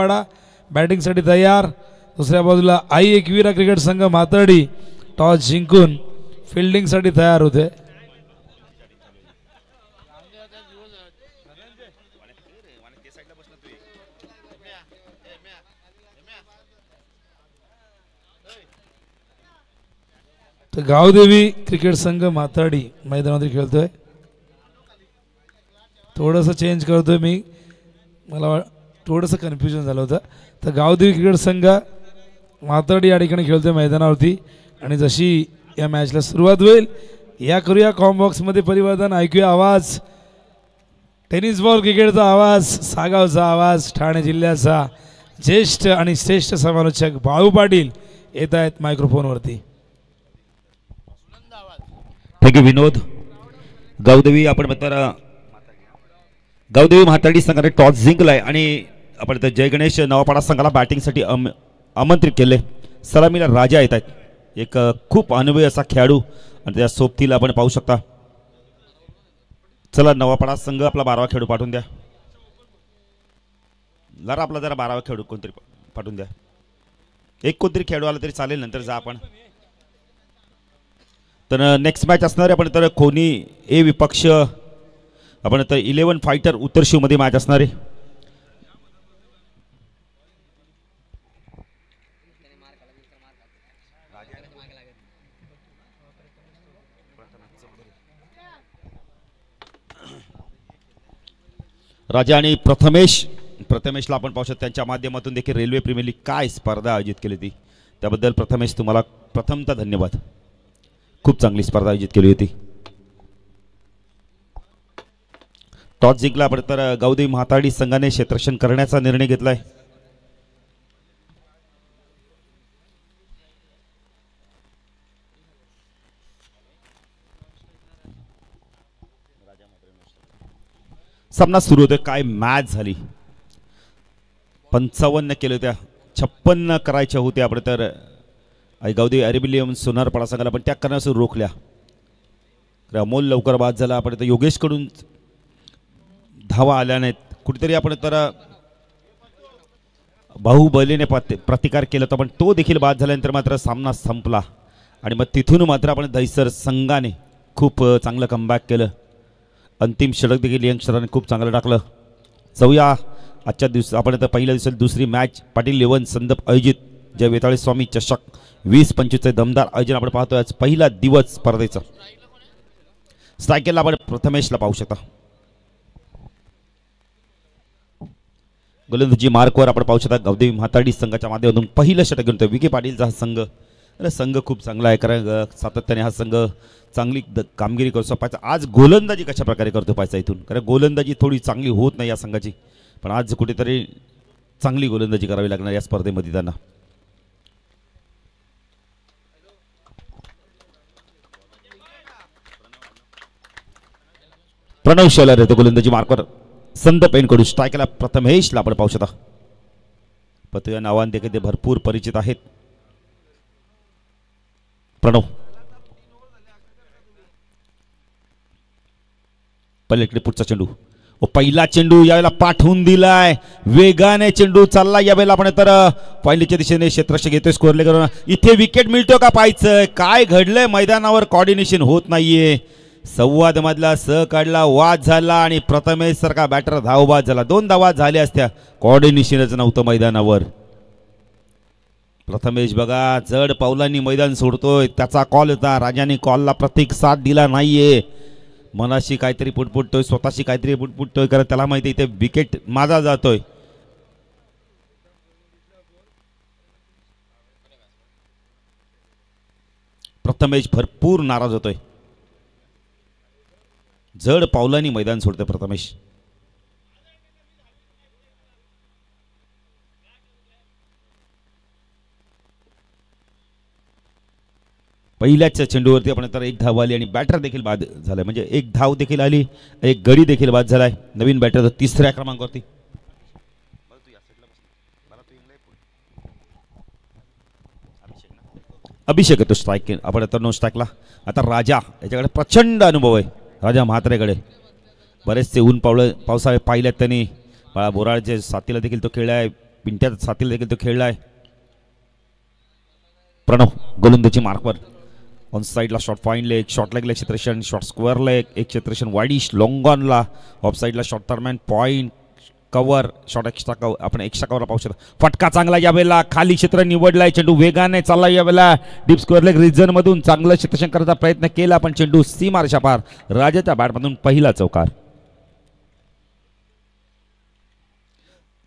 नवापाडा बॅटिंगसाठी तयार। दुसऱ्या बाजूला आई एकवीरा क्रिकेट संघ मातर्डी टॉस जिंकून फिल्डिंगसाठी तयार होते। तर गावदेवी क्रिकेट संघ मातर्डी मैदानामध्ये खेळतोय। थोडंसं चेंज करतोय मी, मला थोडंसं कन्फ्युजन झालं होतं। तर गावदेवी क्रिकेट संघ मातर्डी या ठिकाणी खेळतोय मैदानावरती। आणि जशी या मॅचला सुरुवात होईल या करूया कॉम्बॉक्समध्ये परिवर्तन, ऐकूया आवाज, टेनिस बॉल क्रिकेटचा आवाज, सागावचा आवाज, ठाणे जिल्ह्याचा ज्येष्ठ आणि श्रेष्ठ समालोचक बाळू पाटील येत आहेत मायक्रोफोनवरती। थँक्यू विनोद। गावदेवी आपण म्हणता गावदेवी म्हातारडी संघाने टॉस जिंकलाय आणि आपण तर जय गणेश नवापाडा संघाला बॅटिंगसाठी आमंत्रित केले। सलामीला राजा येत आहेत, एक खूप अनुभवी असा खेळाडू आणि त्या सोबतीला आपण पाहू शकता। चला नवापाडा संघ आपला 12वा खेळाडू पाठवून द्या, जरा आपला जरा 12वा खेळाडू कोणतरी पाठवून द्या। एक कोणतरी खेळाडू आला तरी चालेल, नंतर जा आपण। तर नेक्स्ट मॅच असणार आहे आपण तर खोनी ए विपक्ष आपण तर 11 फायटर उत्तर शिवमध्ये मॅच असणार आहे। राजा आणि प्रथमेशला आपण पाहू शकतो त्यांच्या माध्यमातून देखील रेल्वे प्रीमियर लीग काय स्पर्धा आयोजित केली होती त्याबद्दल प्रथमेश तुम्हाला प्रथमतः धन्यवाद। खूप चांगली स्पर्धा आयोजित केली होती। टॉस जिंकला आपण तर गावदेवी म्हातारडी संघाने क्षेत्ररक्षण करण्याचा निर्णय घेतलाय। सामना सुरू होतोय, काय मॅच झाली। 55 केले होत्या, 56 करायच्या होत्या आपण तर गावदेवी अरेबिलियम सोनारपाडा संघाला, पण त्या करण्यास रोखल्या। अमोल लवकर बाद झाला, आपण तर योगेशकडून धावा आल्या नाहीत। कुठेतरी आपण तर बाहुबलीने प्रतिकार केला होता, पण तो देखील बाद झाल्यानंतर मात्र सामना संपला। आणि मग तिथून मात्र आपण दहिसर संघाने खूप चांगलं कमबॅक केलं। अंतिम षटक देखील यंगस्टरांनी खूप चांगलं टाकलं। जाऊया आजच्या दिवस आपण तर पहिल्या दिवसात दुसरी मॅच पाटील 11 संदप आयोजित जय वेताळे स्वामी चषक 20-25 दमदार आयोजन आपण पाहतोय। आज पहिला दिवस स्पर्धेचा। स्ट्रायकेला आपण प्रथमेशला पाहू शकता। गोलंदाजी मार्कवर आपण पाहू शकता गावदेवी म्हातारडी संघाच्या माध्यमातून पहिलं षटक घेऊन विखे पाटीलचा हा संघ खूप चांगला आहे, कारण सातत्याने हा संघ चांगली कामगिरी करतो पाहिजे। आज गोलंदाजी कशा प्रकारे करतो पाहिजे इथून, कारण गोलंदाजी थोडी चांगली होत नाही या संघाची, पण आज कुठेतरी चांगली गोलंदाजी करावी लागणार या स्पर्धेमध्ये त्यांना। प्रणव शेलार येतो गोलंदाजी मार्कवर संदप एनकडून। स्ट्रायकला प्रथमेशला आपण पाहू शकता, पतू या नावाने देखील ते भरपूर परिचित आहेत। प्रणव पलीकडे पुढचा चेंडू, पहिला चेंडू यावेळेला पाठवून दिलाय, वेगाने चेंडू चालला यावेळेला आपण तर पहिल्याच्या दिशेने क्षेत्ररक्षक घेतोय स्कोरले करून। इथे विकेट मिळतो का पाहायचं, काय घडलंय मैदानावर, कोऑर्डिनेशन होत नाहीये। संवाद मधला काढला, वाद झाला आणि प्रथमेश सारखा बॅटर धावबाद झाला। 2 धावा झाल्या असत्या, कोऑर्डिनेशनच नव्हतं मैदानावर। प्रथमेश बघा जड पावलांनी मैदान सोडतोय, त्याचा कॉल होता, राजाने कॉलला प्रतिसाद दिला नाहीये। मनाशी काहीतरी पुटपुटतोय, स्वतःशी काहीतरी पुटपुटतोय, कारण त्याला माहिती इथे विकेट माझा जातोय। प्रथमेश भरपूर नाराज होतोय, जड पावलांनी मैदान सोडतोय प्रथमेश। पहिल्याच चेंडूवरती आपण तर 1 धाव आली आणि बॅटर देखील बाद झालाय, म्हणजे 1 धाव देखील आली, 1 गडी देखील बाद झालाय। नवीन बॅटर 3ऱ्या क्रमांकावरती अभिषेक येतो स्ट्राईक आपण तर नो स्ट्राईकला। आता राजा याच्याकडे प्रचंड अनुभव आहे, राजा म्हात्रेकडे बरेचसे ऊन पावसाळे पाहिल्यात त्यांनी, बाळा बोराळच्या साथीला देखील तो खेळलाय, पिंट्या साथीला देखील तो खेळला आहे. प्रणव गोलंदाजी मार्कवर ऑन साईडला शॉट पॉईंट लेग, शॉर्ट लेगला क्षेत्रक्षण, शॉर्ट स्क्वेअर लेग, एक क्षेत्रक्षण वाईडिश लॉंग ऑनला, ऑफ साईडला शॉर्ट दरम्यान point cover, short extra cover. आपण एक्स्ट्रा कव्हर पाहू शकतो. फटका चांगला यावेळेला, खाली क्षेत्र निवडलाय, चेंडू वेगाने चालला यावेळेला डीप स्क्वेअर लेग रिजन मधून चांगलं क्षेत्रक्षण करण्याचा प्रयत्न केला, पण चेंडू सीमारेषा पार. राजाच्या बॅटमधून पहिला चौकार.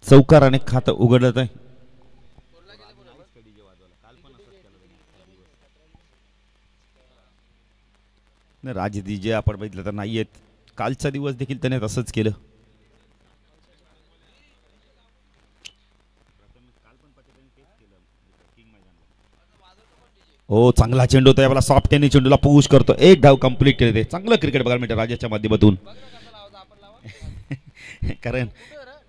चौकाराने खातं उघडत आहे. राजदी जे आपण बघितलं तर नाही आहेत. कालचा दिवस देखील त्याने तसंच केलं. हो चांगला चेंडू होता याला, सॉफ्ट त्यांनी चेंडूला पुश करतो. एक धाव कंप्लीट केले. ते चांगलं क्रिकेट बघायला मिळतं राजाच्या माध्यमातून. कारण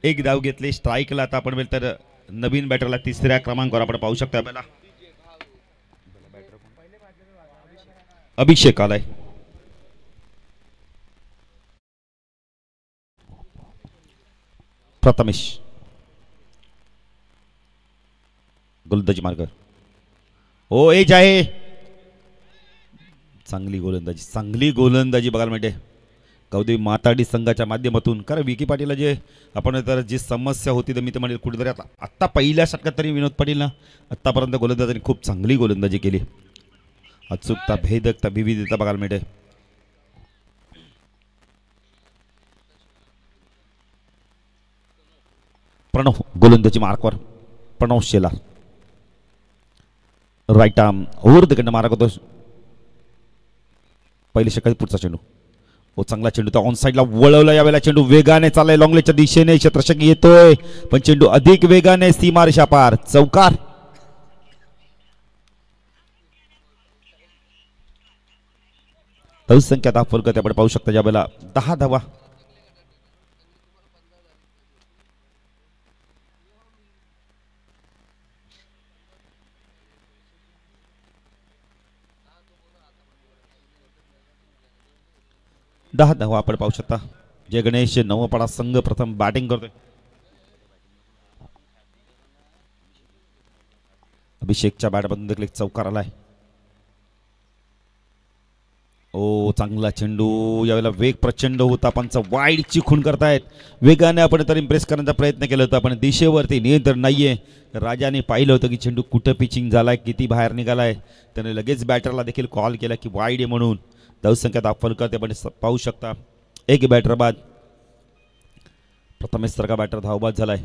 एक धाव घेतली स्ट्राईकला. आता आपण तर नवीन बॅटरला तिसऱ्या क्रमांकावर आपण पाहू शकतो. आपल्याला अभिषेक आलाय. प्रथमेश गोलंदाजी मार्गर. हो एज आहे. चांगली गोलंदाजी बघायला मिळते गावदेवी माताडी संघाच्या माध्यमातून. कारण विकी पाटीलला जे आपण तर जी समस्या होती तर मी तर म्हणेल कुठेतरी आता पहिल्या षटकात तरी विनोद पाटीलनं आत्तापर्यंत गोलंदाजांनी खूप चांगली गोलंदाजी केली. अचूकता, भेदकता, विविधता बघायला मिळते. प्रणव गोलंदाजी मार्कवर. Pranav Shelar right arm over the मारक होतो. पहिले षटकात पुढचा चेंडू. हो चांगला चेंडू तो ऑन साईडला वळवला. यावेळेला चेंडू वेगाने चाललाय लॉंगलेच्या दिशेने. क्षेत्ररक्षक येतोय पण चेंडू अधिक वेगाने सीमारेषा पार. चौकार. संख्या धाव फलक आपण पाहू शकता. यावेळेला 10 धावा. आपण पाहू शकता. जय गणेश नवपाडा संघ प्रथम बॅटिंग करतोय. अभिषेकच्या बॅटमधून देखील चौकार आलाय. ओ चांगला चेंडू. यावेळेला वेग प्रचंड होता. पंच वाईड चिखून करतायत. वेगाने आपण तर इम्प्रेस करण्याचा प्रयत्न केला होता पण दिशेवरती नियंत्रण नाहीये. राजाने पाहिलं होतं की चेंडू कुठं पिचिंग झालाय, किती बाहेर निघालाय. त्याने लगेच बॅटरला देखील कॉल केला की वाईड आहे म्हणून. धावसंख्या दाखल करते आपण पाहू शकता. एक बॅटर बाद. प्रथमेश सारखा बॅटर धावबाद झालाय.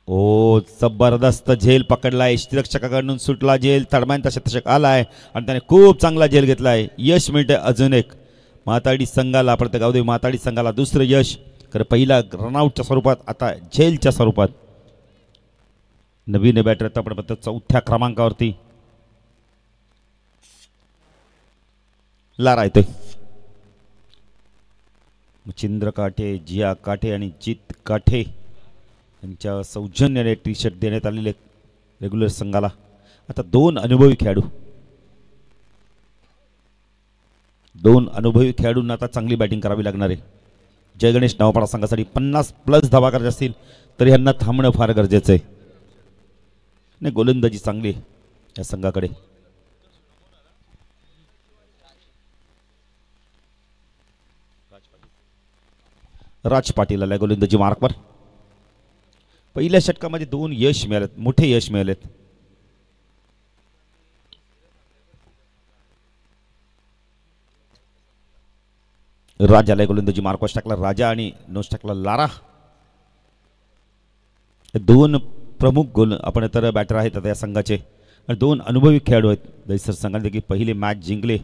ओ जबरदस्त झेल पकडलाय. यष्टीरक्षकाकडून सुटला झेल. तडम्यांचा शतक आलाय आणि त्याने खूप चांगला झेल घेतलाय. यश मिळते अजून एक माताडी संघाला. आपण गावदेवी माताडी संघाला दुसरं यश. खरं पहिला रनआउटच्या स्वरूपात, आता झेलच्या स्वरूपात. नवीन बॅटर आपण चौथ्या क्रमांकावरती लारा येतोय. मच्छिंद्र काठे, जिया काठे आणि जित काठे यांच्या सौजन्याने टी शर्ट देण्यात आलेले रेग्युलर संघाला. आता दोन अनुभवी खेळाडूंना आता चांगली बॅटिंग करावी लागणार आहे. जय गणेश नवपाडा संघासाठी 50+ धावा करायच्या असतील तरी यांना थांबणं फार गरजेचं आहे. नाही गोलंदाजी चांगली आहे या संघाकडे. राज पाटील आलाय गोलंदाजी मार्कवर. पहिल्या षटकामध्ये 2 यश मिळालेत, मोठे यश मिळालेत. राज आलाय गोलंदाजी मार्कवर. टाकला राजा आणि नोस टाकला लारा. 2 प्रमुख गोल आपण तर बॅटर आहेत आता या संघाचे. 2 अनुभवी खेळाडू आहेत. दैसर संघाने देखील पहिली मॅच जिंकले.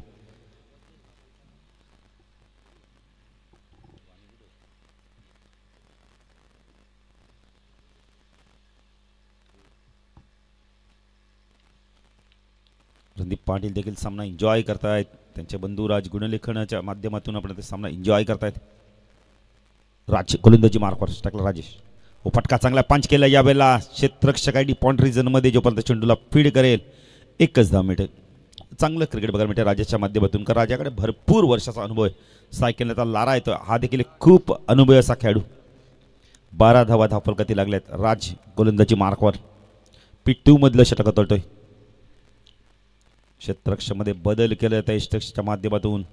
रणदीप पाटील देखील सामना एन्जॉय करतायत. त्यांचे बंधू राज गुणलेखनाच्या माध्यमातून आपण ते सामना एन्जॉय करतायत. राज गोलंदाजी मार्कवर. टाकला राजेश. हो फटका चांगला पंच केला. यावेळेला क्षेत्ररक्षक आयडी पॉइंट रिजनमध्ये जोपर्यंत चेंडूला फीड करेल 1च धाव मिळते. चांगलं क्रिकेट बघायला मिळते राजाच्या माध्यमातून. कारण राजाकडे भरपूर वर्षाचा अनुभव आहे. सायकलचा लारा येतो. हा देखील खूप अनुभवी असा खेळाडू. 12 धावा धावफलकाती लागल्यात. राज गोलंदाजी मार्कवर P2 मधलं षटक तळतोय. क्षेत्ररक्षणामध्ये बदल केला त्या यष्टरक्षच्या माध्यमातून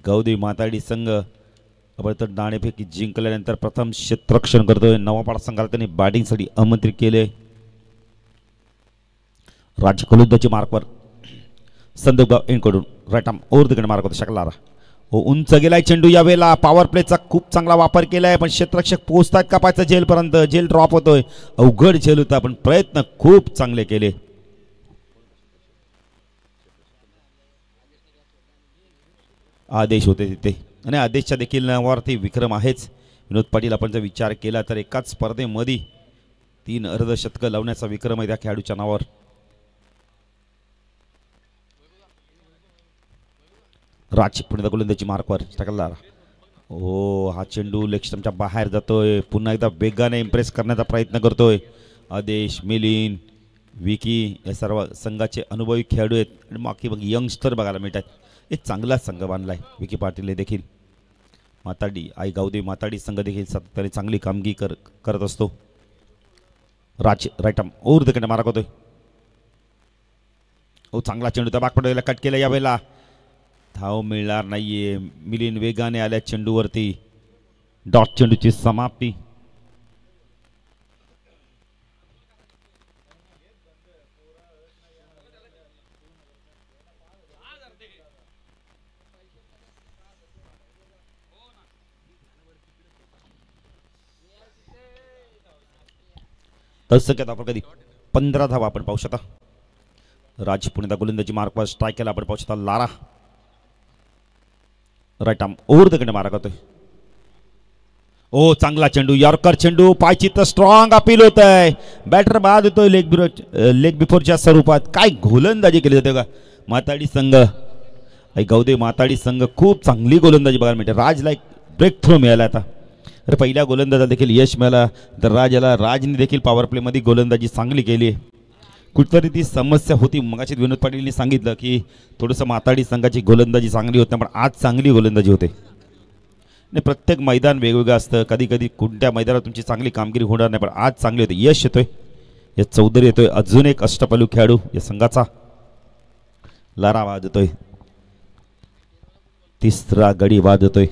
गावदेवी माताडी संघ तर नाणेफेक जिंकल्यानंतर प्रथम क्षेत्ररक्षण करतोय. नवापाडा संघाला त्यांनी बॅटिंगसाठी आमंत्रित केले. राज गोलंदाजी मार्कवर संदीपगाव एंडकडून right arm over the wicket मार्क होता शकला. उंच गेलाय चेंडू. यावेळेला पॉवर प्लेचा खूप चांगला वापर केलाय पण क्षेत्ररक्षक पोहोचतात का पाहायचं जेलपर्यंत. जेल ड्रॉप होतोय. अवघड झेल होता पण प्रयत्न खूप चांगले केले. आदेश होते तिथे आणि आदेशच्या देखील नावावरती विक्रम आहेच. विनोद पाटील आपण जर विचार केला तर एकाच स्पर्धेमध्ये 3 अर्धशतक लावण्याचा विक्रम आहे त्या खेळाडूच्या नावावर. राज पुन्हा गोलंदाजी मार्कवर टाकला. हो हा चेंडू लेग स्टंपच्या बाहेर जातोय. पुन्हा एकदा वेगाने इम्प्रेस करण्याचा प्रयत्न करतोय. आदेश, मिलिंद, विकी या सर्व संघाचे अनुभवी खेळाडू आहेत आणि बाकी मग यंगस्टर बघायला मिळतात. एक चांगला संघ बांधलाय विकी पाटील देखील. माताडी आई गावदेवी माताडी संघ देखील सातत्याने चांगली कामगिरी करत असतो. Raj right arm over the wicket mark होतोय. हो चांगला चेंडू त्या बागपडाला कट केला. यावेळेला धाव मिळणार नाहीये. मिलिंद वेगाने आल्या चेंडूवरती. डॉट चेंडूची समाप्ती. तसं आपण कधी 15 धावा आपण पाहू शकता. राज पुन्हा गोलंदाजी मार्कवर स्ट्राईक केला आपण पाहू शकता. Lara right arm over the wicket mark होतोय. ओ चांगला चेंडू. यॉर्कर चेंडू. पायची तर स्ट्रॉंग अपील होत आहे. बॅटर बाद होतोय लेग बिफोरच्या स्वरूपात. काय गोलंदाजी केली जाते का माताडी संघ. गावदेवी माताडी संघ खूप चांगली गोलंदाजी बघायला मिळते. राजला एक ब्रेक थ्रो मिळाला आता. अरे पहिल्या गोलंदाजाला देखील यश मिळालं तर राजने देखील पॉवर प्लेमध्ये गोलंदाजी चांगली केली. कुठतरी ती समस्या होती. मगाशी विनोद पाटीलनी सांगितलं की थोडंसं माताडी संघाची गोलंदाजी चांगली होती पण आज चांगली गोलंदाजी होते. नाही प्रत्येक मैदान वेगवेगळं असतं. कधी कधी कोणत्या मैदानात तुमची चांगली कामगिरी होणार नाही पण आज चांगली होते. यश येतोय. यश चौधरी येतोय. अजून एक अष्टपैलू खेळाडू या संघाचा. लारा वाजतोय. तिसरा गडी वाजतोय.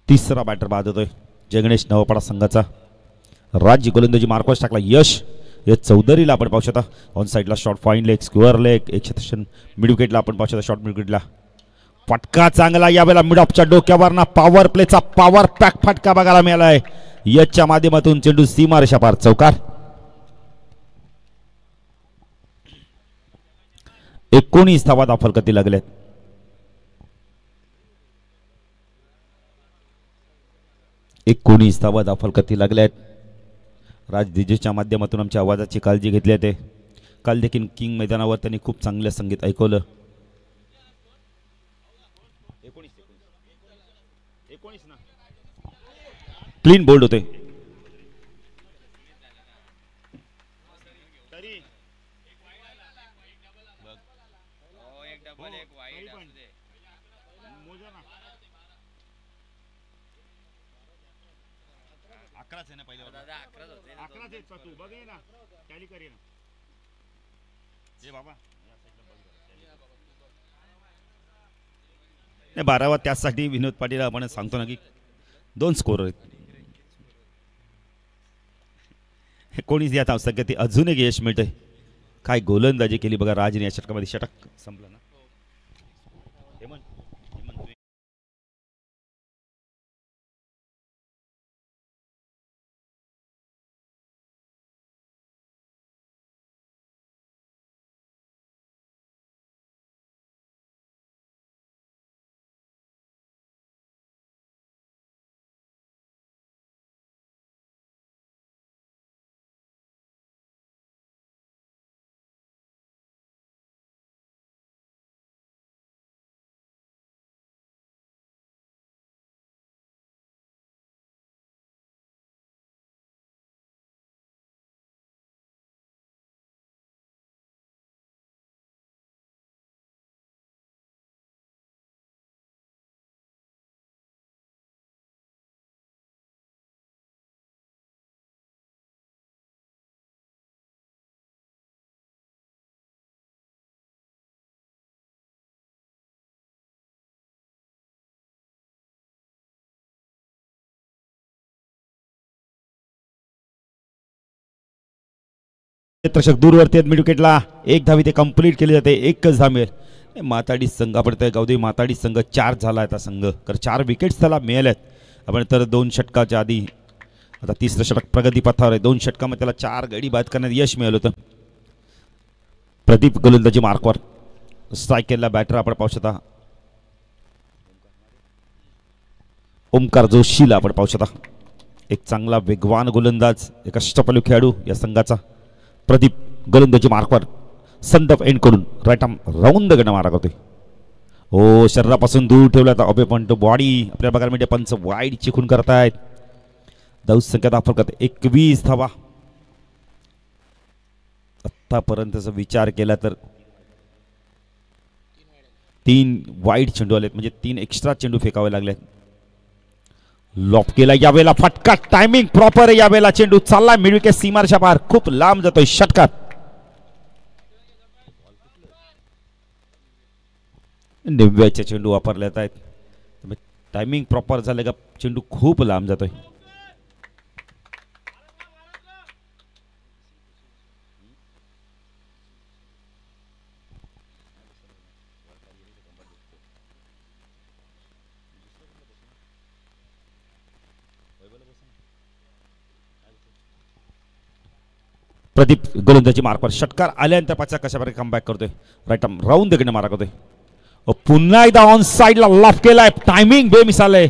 तिसरा बॅटर बाद होतोय जगणेश नवापाडा संघाचा. राज्य गोलंदाजी मार्कवर टाकला यश. चौधरीला आपण पाहू शकता. ऑन साईडला short fine leg square leg एक क्षेत्रक्षण मिड विकेटला आपण पाहू शकता. शॉर्ट मिड विकेटला फटका चांगला. यावेळेला मिड ऑफच्या डोक्यावर ना पॉवर प्लेचा पॉवर पॅक फटका बघायला मिळालाय. यशच्या माध्यमातून चेंडू सीमा रेषा पार चौकार. 19 धावा धावफलकाती लागल्यात. धावा धावफलकाती लागल्यात. राज डीजेच्या माध्यमातून आमच्या आवाजाची काळजी घेतली आहे. काल देखील किंग मैदानावर त्यांनी खूप चांगलं संगीत ऐकवलं. 19 ना क्लीन बोल्ड होते. नाही 12 त्यासाठी विनोद पाटील आपण सांगतो ना की 2 स्कोर आहेत. कोणीच या सगळ्यात अजून एक यश मिळतंय. काय गोलंदाजी केली बघा राजने या षटकामध्ये. षटक संपलं ना. क्षेत्ररक्षक दूरवरती आहेत मिड विकेटला. एक धावी ते कंप्लीट केली जाते. एकच धाव मिळेल. माताडी संघ आपण तर गावदेवी माताडी संघ 4 झाला आता संघ, तर 4 विकेट्स त्याला मिळाल्यात. आपण तर 2 षटकाच्या आधी आता तिसरं षटक प्रगती पथावर आहे. 2 षटकामध्ये त्याला 4 गडी बाद करण्यात यश मिळालं होतं. प्रदीप गोलंदाजी मार्कवर. स्ट्राईक केलेला बॅटर आपण पाहू शकता ओमकार जोशीला आपण पाहू शकता. एक चांगला वेगवान गोलंदाज, एक अष्टपैलू खेळाडू या संघाचा. प्रदीप गोलंदाजी मार्कवर संदप एंड करून राईट आर्म राऊंड गणा मारा करतोय. ओ शरीरापासून दूर ठेवला तर अभे पण बॉडी आपल्याला बघायला मिळते. पंच वाईड चिकून करतायत. धाव संख्या दाखल करते 21 धावा. आतापर्यंतचा विचार केला तर 3 वाईड चेंडू आलेत, म्हणजे 3 एक्स्ट्रा चेंडू फेकावे लागले. लॉप केला यावेळेला, फटका टायमिंग प्रॉपर आहे यावेळेला. चेंडू चालला मिड विकेट सीमारच्या पार, खूप लांब जातोय. षटकार निव्याचे चेंडू वापरण्यात आहेत. टायमिंग प्रॉपर झाले का चेंडू खूप लांब जातोय. प्रदीप गोलंदाजी मार्कवर षटकार आल्यानंतर पाचा कशाप्रकारे कमबॅक करतोय. राईट आर्म राऊंड कडे मारा करतोय. पुन्हा एकदा ऑन साइडला लॉफ केलाय. टायमिंग बेमिसाल आहे.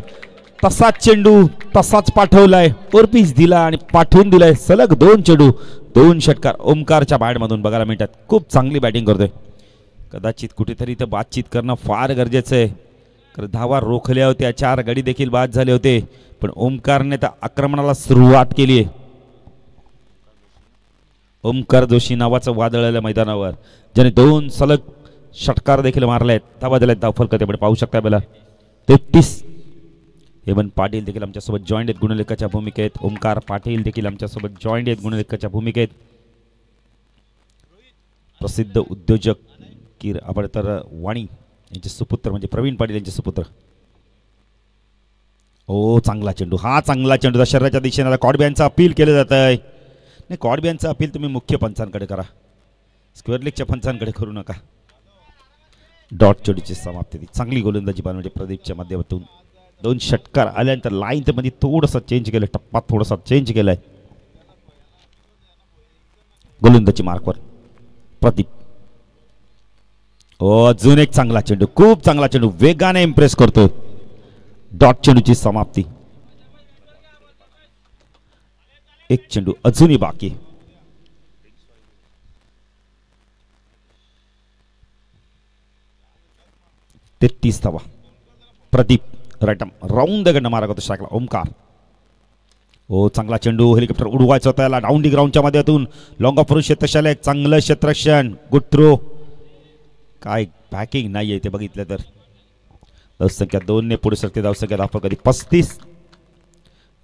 तसाच चेंडू तसाच पाठवलाय. ओरपीस दिला आणि पाठवून दिलाय. सलग 2 चेंडू 2 षटकार ओमकारच्या बॅटमधून बघायला मिळतात. खूप चांगली बॅटिंग करतोय. कदाचित कुठेतरी इथं बातचीत करणं फार गरजेचं आहे. कारण धावा रोखल्या होत्या, 4 गडी देखील बाद झाले होते, पण ओमकारने तर आक्रमणाला सुरुवात केली आहे. ओमकार जोशी नावाचं वादळ आलं मैदानावर, ज्याने 2 सलग षटकार देखील मारले आहेत. धावा दिल्यात. धाव फलक आपण पाहू शकता. बेला 33. हेमंत पाटील देखील आमच्यासोबत जॉईंट आहेत गुणलेखाच्या भूमिकेत. ओमकार पाटील देखील आमच्यासोबत जॉईंट आहेत गुणलेखाच्या भूमिकेत. प्रसिद्ध उद्योजक की आपण तर वाणी यांचे सुपुत्र म्हणजे प्रवीण पाटील यांचे सुपुत्र. ओ चांगला चेंडू, हा चांगला चेंडू शरीराच्या दिशेने. कॉडब्यांचं अपील केलं जात आहे. नाही, कॉडब्यांचं अपील तुम्ही मुख्य पंचांकडे करा, स्क्वेअर लेगच्या पंचांकडे करू नका. डॉट चेंडूची समाप्ती. चांगली गोलंदाजी म्हणजे प्रदीपच्या माध्यमातून 2 षटकार आल्यानंतर लाईन मध्ये थोडासा चेंज केलं, टप्पा थोडासा चेंज केलाय. गोलंदाजी मार्कवर प्रदीप. अजून एक चांगला चेंडू, खूप चांगला चेंडू, वेगाने इम्प्रेस करतो. डॉट चेंडूची समाप्ती. एक चेंडू अजूनही बाकी. ते 30 धावा. Pradeep right arm round the गंड मारा करतो स्ट्राईकला. ओमकार. ओ चांगला चेंडू, हेलिकॉप्टर उडवायचा होता याला. डाऊन डी ग्राउंडच्या माध्यमातून लॉंग ऑफ करून क्षेत्रक्षाला एक चांगलं क्षेत्ररक्षण. Good throw. काय पॅकिंग नाही आहे ते बघितलं तर. धावसंख्या 2 ने पुढे सरते. धावसंख्या दाखवा कधी 35.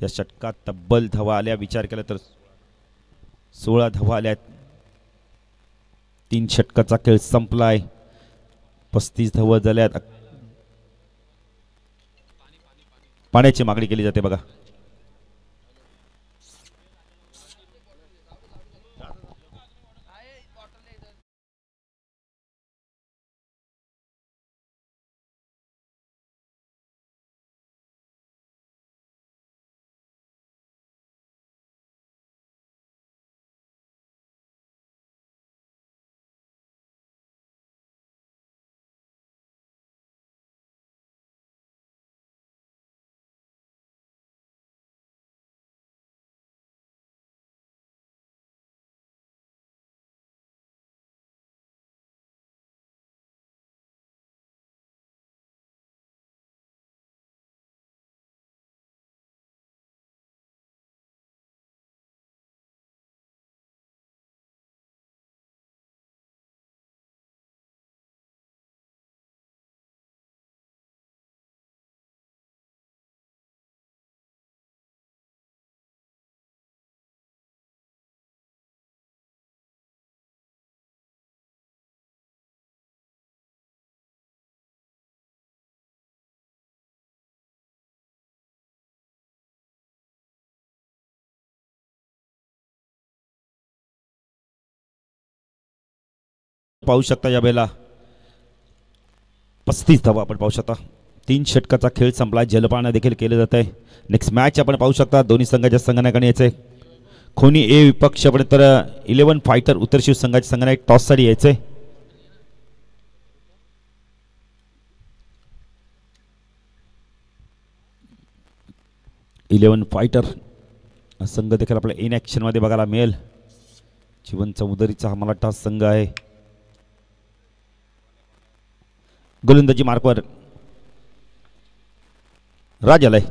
या षटकात तब्बल धावा आल्या, विचार केला तर 16 धावा आल्यात. 3 षटकाचा खेळ संपलाय. 35 धावा झाल्यात. पाण्याची मागणी केली जाते बघा. पाहू शकता यावेळेला 35 धावा आपण पाहू शकता. 3 षटकाचा खेळ संपला. जलपान देखील केलं जात आहे. नेक्स्ट मॅच आपण पाहू शकता दोन्ही संघाच्या संघनायकाने यायचंय. खोनी ए विपक्ष आपण तर 11 फायटर उत्तर शिव संघाच्या संघनायक टॉससाठी यायचंय. इलेव्हन फायटर संघ देखील आपल्या इन ॲक्शन मध्ये बघायला मिळेल. जीवन चौधरीचा हा मराठा संघ आहे. गोलंदाजी मार्कवर राज आलाय.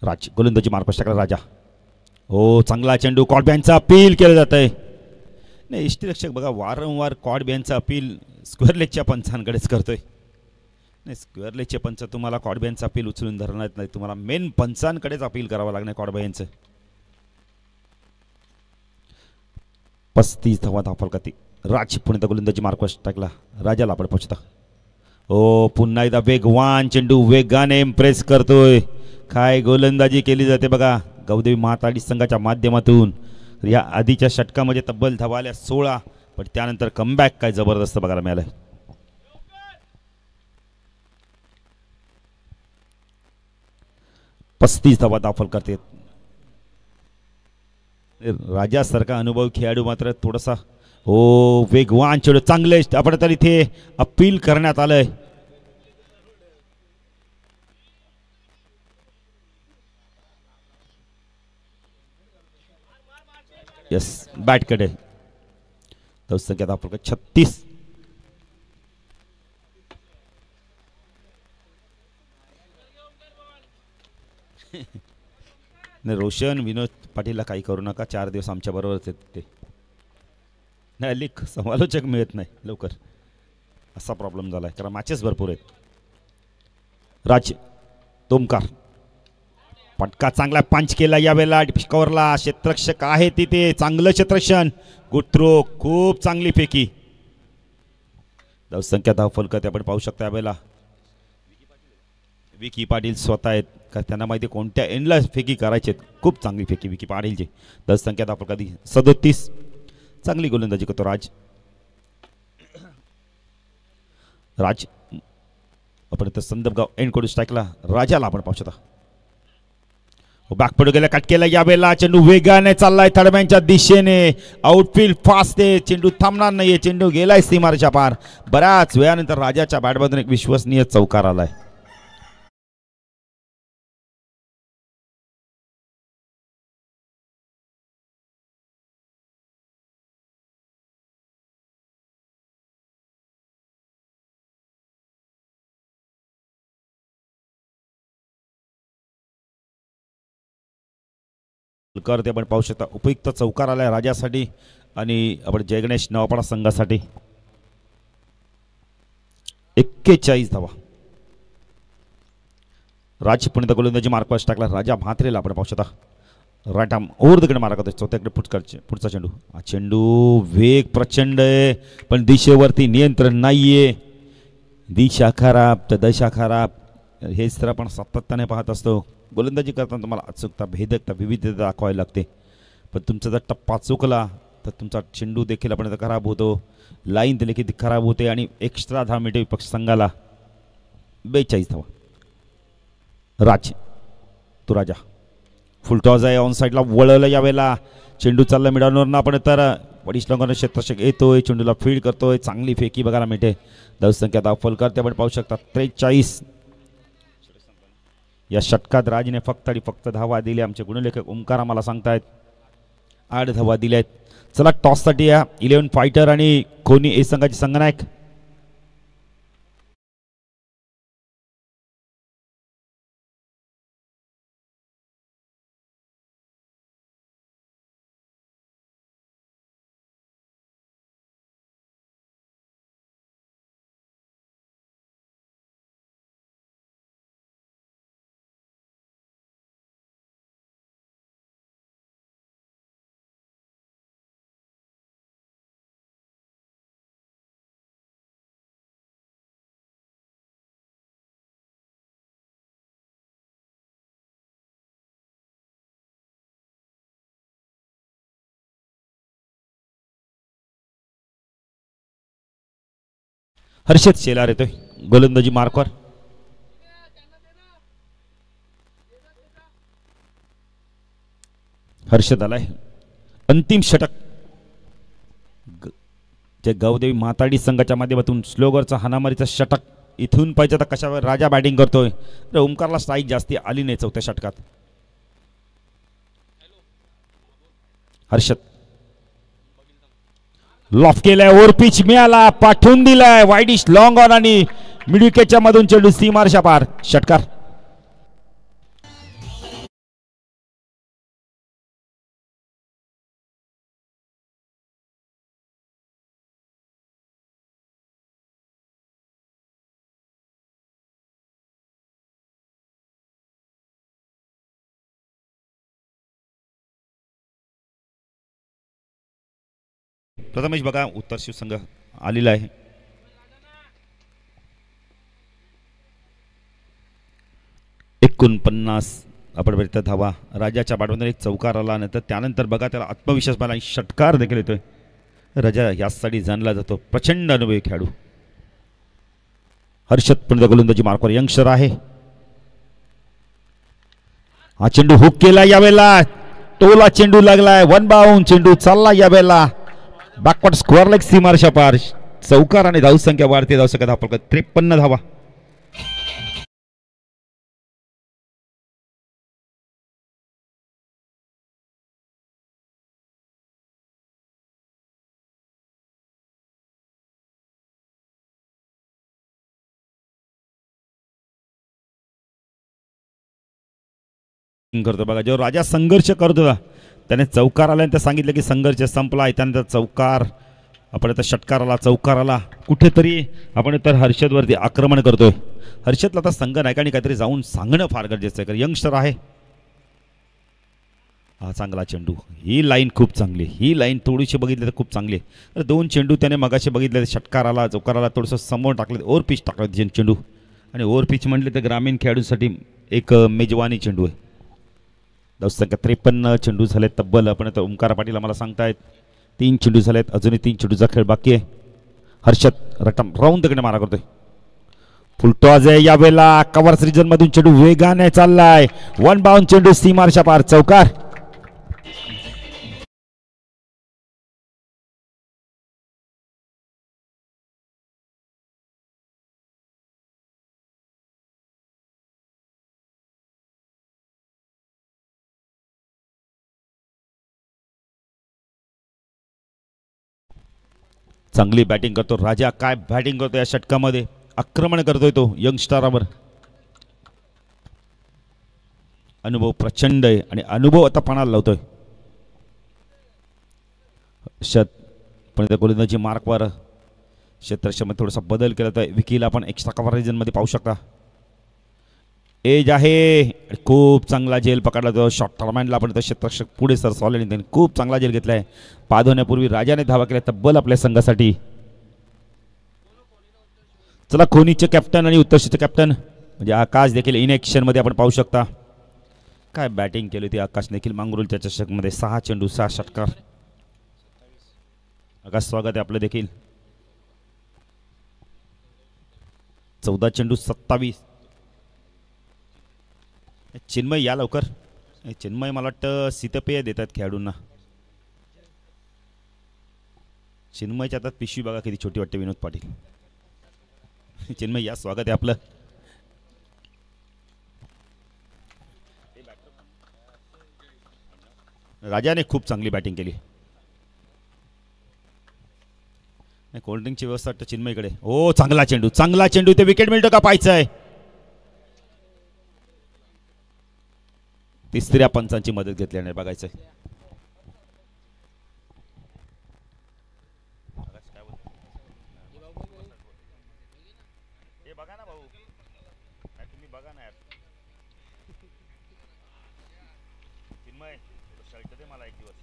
राज गोलंदाजी मार्कवर टाकला राजा. हो चांगला चेंडू. कॉडबॅनचं अपील केलं जात आहे. नाही यष्टीरक्षक बघा वारंवार कॉडबॅनचं अपील स्क्वेअर लेगच्या पंचांकडेच करतोय. नाही स्क्वेअर लेगचे पंच तुम्हाला कॉडबॅनचं अपील उचलून धरणार नाही. तुम्हाला मेन पंचांकडेच अपील करावं लागणार कॉडबॅनचं. 35 धावा फलकाती. राज पुणे गोलंदाजी मार्कवर टाकला. राजाला आपण पोचता. हो पुन्हा एकदा वेगवान चेंडू वेगाने इम्प्रेस करतोय. काय गोलंदाजी केली जाते बघा गावदेवी महाताडी संघाच्या माध्यमातून. या आधीच्या षटकामध्ये तब्बल धावा आल्या 16 पण त्यानंतर कमबॅक काय जबरदस्त बघायला मिळालं. पस्तीस धावा दाखल करते. राजासारखा अनुभव खेळाडू मात्र थोडासा हो वेगवान चेंडू चांगले आपण तर इथे अपील करण्यात आलंय. यस बॅटकडे संख्यात आपण 36. नाही रोशन विनोद पाटीलला काही करू नका. 4 दिवस आमच्या बरोबरच आहेत ते. नाही लिख समालोचक मिळत नाही लवकर असा प्रॉब्लेम झालाय कारण मॅचेस भरपूर आहेत. राज तोमकार पटका चांगला पंच केला यावेळेला कव्हरला. क्षेत्ररक्षक आहे तिथे चांगलं क्षेत्ररक्षण. गुड थ्रो खूप चांगली फेकी. धावसंख्या धाव फलकात आपण पाहू शकता यावेळेला विकी पाटील स्वतः आहेत का त्यांना माहिती कोणत्या एंडला फेकी करायचे. खूप चांगली फेकी विकी पाटीलची. धावसंख्या धाव फलकात 37. चांगली गोलंदाजी करतो राज. राज आपण तर संदर्भगाव एंड कडून स्ट्राईकला राजाला आपण पाहू शकता. बॅक पडू गेला कट केला यावेळेला चेंडू वेगाने चाललाय थडब्यांच्या दिशेने. आउटफील्ड फास्ट आहे. चेंडू थांबणार नाहीये. चेंडू गेलाय सीमारेच्या पार. बऱ्याच वेळानंतर राजाच्या बॅटमधून एक विश्वसनीय चौकार आलाय. ते आपण पाहू शकता उपयुक्त चौकार आलाय राजासाठी आणि आपण जय गणेश नवापाडा संघासाठी. 41 धावा. राज पुणे गोलंदाजी मार्कवर टाकला. राजा म्हात्रेला आपण पाहू शकता. राईट आर्म ओव्हर द कडे मारा करतोय. चौथ्याकडे पुढचा चेंडू. हा चेंडू वेग प्रचंड आहे पण दिशेवरती नियंत्रण नाहीये. दिशा खराब तर दशा खराब हेच तर आपण सातत्याने पाहत असतो. गोलंदाजी करताना तुम्हाला अचूकता भेदकता विविधता दाखवावी लागते पण तुमचा जर टप्पा चुकला तर तुमचा चेंडू देखील आपण खराब होतो. लाईन दिली की खराब होते आणि एक्स्ट्रा 10 मिनिटे विपक्ष संघाला. 42 धावा. राज तो राजा फुल टॉस आहे. ऑन साईडला वळवलं यावेळेला. चेंडू चालला मिडॉनवर ना आपण तर वडिष्ठ क्षेत्ररक्षक येतोय चेंडूला फील्ड करतोय. चांगली फेकी बघायला मिळते. धावसंख्या दाखल करते आपण पाहू शकता 43. या षटकात राजने फक्त आणि फक्त धावा दिल्या. आमचे गुणलेखक ओमकार आम्हाला सांगतायत 8 धावा दिल्या आहेत. चला टॉससाठी या 11 फायटर आणि खोनी ए संघाचे संघनायक हर्षद शेलार येतोय गोलंदाजी मार्कवर. हर्षद आलाय. अंतिम षटक जे गावदेवी माताडी संघाच्या माध्यमातून स्लोगरचा हानामारीचा षटक. इथून पाहिजे तर कशावर राजा बॅटिंग करतोय. तर ओमकारला स्ट्राईक जास्ती आली नाही चौथ्या षटकात. हर्षद लॉफ केलाय. ओव्हर पिच मिळाला. पाठवून दिलाय. वाईडिश लॉंग ऑन आणि मिडविकेटच्या मधून चेंडू सीमारशा पार. षटकार. प्रथमेश बघा उत्तर शिवसंघ आलेला आहे. $49 आपण धावा. राजाच्या बॅटमधून एक चौकार आला. नंतर त्यानंतर बघा त्याला आत्मविश्वास मला षटकार देखील येतोय. राजा यासाठी जाणला जातो. प्रचंड अनुभवी खेळाडू. हर्षद पण गोलंदाजी मार्कवर यंगस्टर आहे. हा चेंडू हुक केला यावेळेला. टोला चेंडू लागलाय. वन बाउंड चेंडू चालला यावेळेला. बॅकवर्ड स्क्वेअर लेग सीमारशा पार. चौकार आणि धावसंख्या वाढते. धावसंख्या 53 धावा. करतो बघा जो राजा संघर्ष करत होता त्याने चौकार आल्यानंतर सांगितलं की संघर्ष संपला. त्यानंतर चौकार आपण आता षटकार आला. चौकार आला. कुठेतरी आपण तर हर्षदवरती आक्रमण करतोय. हर्षदला आता संघ नायकाने काहीतरी जाऊन सांगणं फार गरजेचं आहे. कारण यंगस्टर आहे. हा चांगला चेंडू. ही लाईन खूप चांगली. ही लाईन थोडीशी बघितली तर खूप चांगली. तर 2 चेंडू त्याने मगाशी बघितले. षटकार आला. चौकार आला. थोडंसं समोर टाकलं. ओव्हर पिच टाकलं चेंडू. आणि ओव्हर पिच म्हटले तर ग्रामीण खेळाडूंसाठी एक मेजवानी चेंडू आहे. धावसंख्या 53 चेंडू झालेत तब्बल. आपण आता ओमकार पाटील आम्हाला सांगतायत 3 चेंडू झालेत. अजूनही 3 चेंडूचा खेळ बाकी आहे. हर्षद रटम राऊंड तिकडे मारा करतोय. फुलटॉज आहे यावेळेला. कव्हर्स रिजन मधून चेंडू वेगाने चाललाय. वन बाउंड चेंडू सीमारशा पार. चौकार. चांगली बॅटिंग करतो राजा. काय बॅटिंग करतो या षटकामध्ये. आक्रमण करतोय तो यंगस्टरावर. अनुभव प्रचंड आहे आणि अनुभव आता पणाला लावतोय. पण त्या गोलंदाजी मार्कवर क्षेत्रक्षेत्रामध्ये थोडासा बदल केला तर विकीला आपण एक्स्ट्रा कव्हर रिजनमध्ये पाहू शकता. एज आहे. खूप चांगला झेल पकडला तो. शॉर्ट टर्मॅनला आपण क्षेत्रक्षक पुढे सर सॉलिड त्यांनी खूप चांगला झेल घेतलाय. बाद होण्यापूर्वी राजाने धावा केल्या तब्बल आपल्या संघासाठी. चला खोनीचे कॅप्टन आणि उत्तरशीचे कॅप्टन म्हणजे आकाश देखील इन ॲक्शनमध्ये आपण पाहू शकता. काय बॅटिंग केली होती आकाश देखील. मांगरुलच्या चषकमध्ये 6 चेंडू 6 षटकार. आकाश स्वागत आहे आपलं देखील. 14 चेंडू 27. चिन्मय या लवकर. चिन्मय मला वाटतं शीतपेय देतात खेळाडूंना. चिन्मयच्या हातात पिशवी बघा किती छोटी वाटते विनोद पाटील. चिन्मय या स्वागत आहे आपलं. राजाने खूप चांगली बॅटिंग केली. कोल्ड्रिंकची व्यवस्था वाटतं चिन्मयकडे. हो चांगला चेंडू. चांगला चेंडू. ते विकेट मिळतो का पाहायचं आहे. तिसऱ्या पंचांची मदत घेतल्याने बघायचं. बघा ना भाऊ. तुम्ही बघा ना यार. चिन्मय शर्ट दे मला एक दिवस.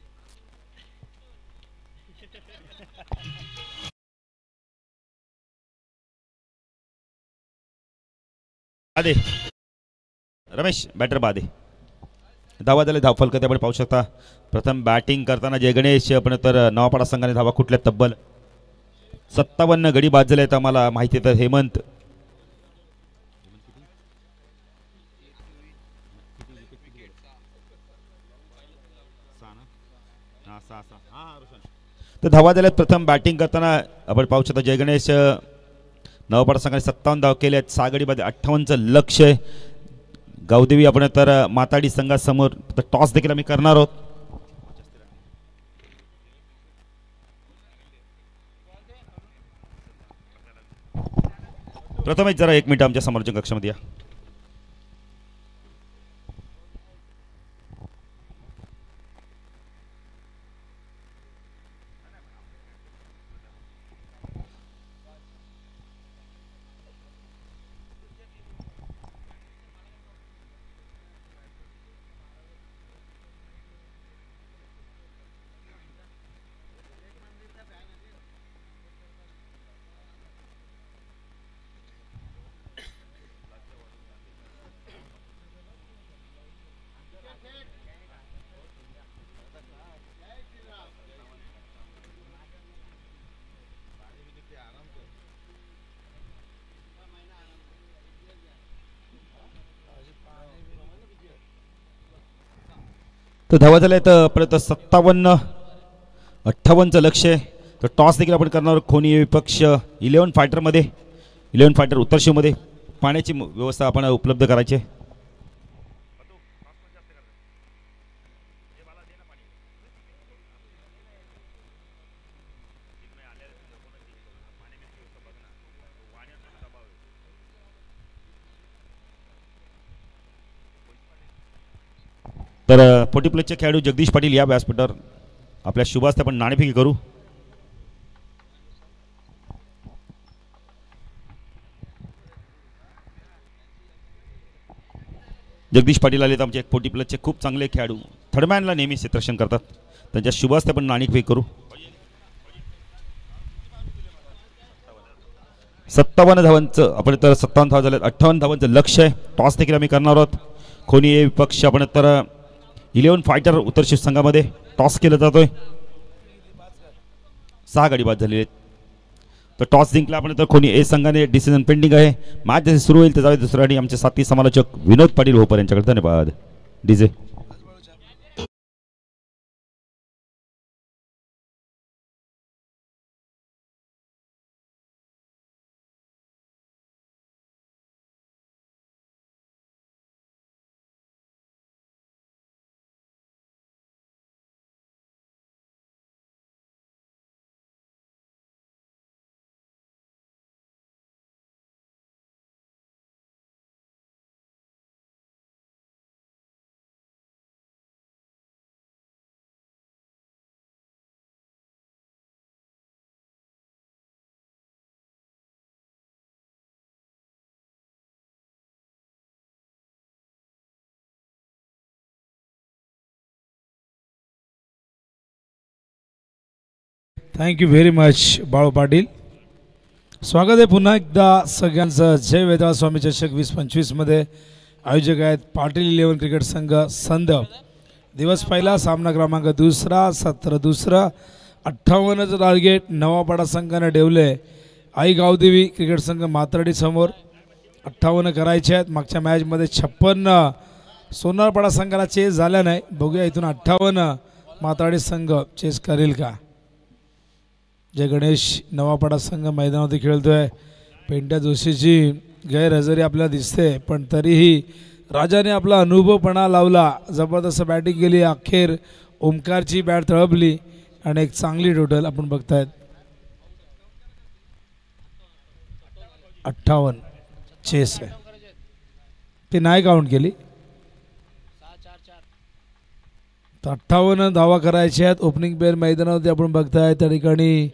आदे रमेश बॅटर बादे. धावा झाले. धाव फलक आपण पाहू शकता. प्रथम बॅटिंग करताना जय गणेश आपण तर नवापाडा संघाने धावा कुठल्या तब्बल 57 गडी बाद झाले आहेत आम्हाला माहिती आहे. तर हेमंत तर धावा झाल्यात. प्रथम बॅटिंग करताना आपण पाहू शकता जय गणेश नवापाडा संघाने 57 धाव केले आहेत. 6 गडी बाद 58चं लक्ष्य आहे. गावदेवी आपण तर माताडी संघासमोर टॉस देखील आम्ही करणार आहोत. प्रथमच जरा 1 मिनिट आमच्या समोरच्या कक्षामध्ये या. तर धावा झाल्या तर परत 57-58चं लक्ष आहे. तर टॉस देखील आपण करणार कोणी विपक्ष 11 फायटरमध्ये 11 फायटर उत्तर शिवमध्ये पाण्याची व्यवस्था आपण उपलब्ध करायची. तर 40 प्लसचे खेळाडू जगदीश पाटील या व्यासपीठावर आपल्या शुभास्ते आपण नाणेफेकी करू. जगदीश पाटील आले तर आमचे 40 प्लसचे खूप चांगले खेळाडू थर्डमॅनला नेहमी क्षेत्ररक्षण करतात. त्यांच्या शुभास्ते आपण नाणेफेकी करू. 57 धावांचं आपण तर 57 धावा झाल्यात. 58 धावांचं लक्ष आहे. टॉस देखील आम्ही करणार आहोत. कोणी विपक्ष आपण तर 11 फायटर उत्तर शिव संघामध्ये टॉस केला जातोय. 6 गडी बाद झालेले आहेत. तर टॉस जिंकला आपण तर कोणी ए संघाने डिसिजन पेंडिंग आहे. मॅच जसे सुरू होईल त्याचा दुसऱ्या आमचे साथी समालोचक विनोद पाटील होपर यांच्याकडे धन्यवाद. DJ thank you very much Balu Patil. स्वागत आहे पुन्हा एकदा सगळ्यांचं. जय वेताळ स्वामी चषक 2025मध्ये आयोजक आहेत पाटील 11 क्रिकेट संघ संदप. दिवस पहिला, सामना क्रमांक दुसरा, सत्र दुसरा. 58चं टार्गेट नवापाडा संघाने ठेवले. आई गावदेवी क्रिकेट संघ मातरडी समोर 58 करायचे आहेत. मागच्या मॅचमध्ये 56 सोनारपाडा संघाला चेस झाल्या नाही. बघूया इथून 58 मातरडी संघ चेस करेल का. जय गणेश नवापाडा संघ मैदानावरती खेळतोय. पेंट्या जोशीची गैरहजेरी आपल्याला दिसते, पण तरीही राजाने आपला अनुभवपणा लावला. जबरदस्त बॅटिंग केली. अखेर ओमकारची बॅट तळपली आणि एक चांगली टोटल आपण बघतायत. 58 चेस आहे ते नाही काउंट केली. 58 धावा करायच्या आहेत. ओपनिंग पेअर मैदानावरती आपण बघताय. त्या ठिकाणी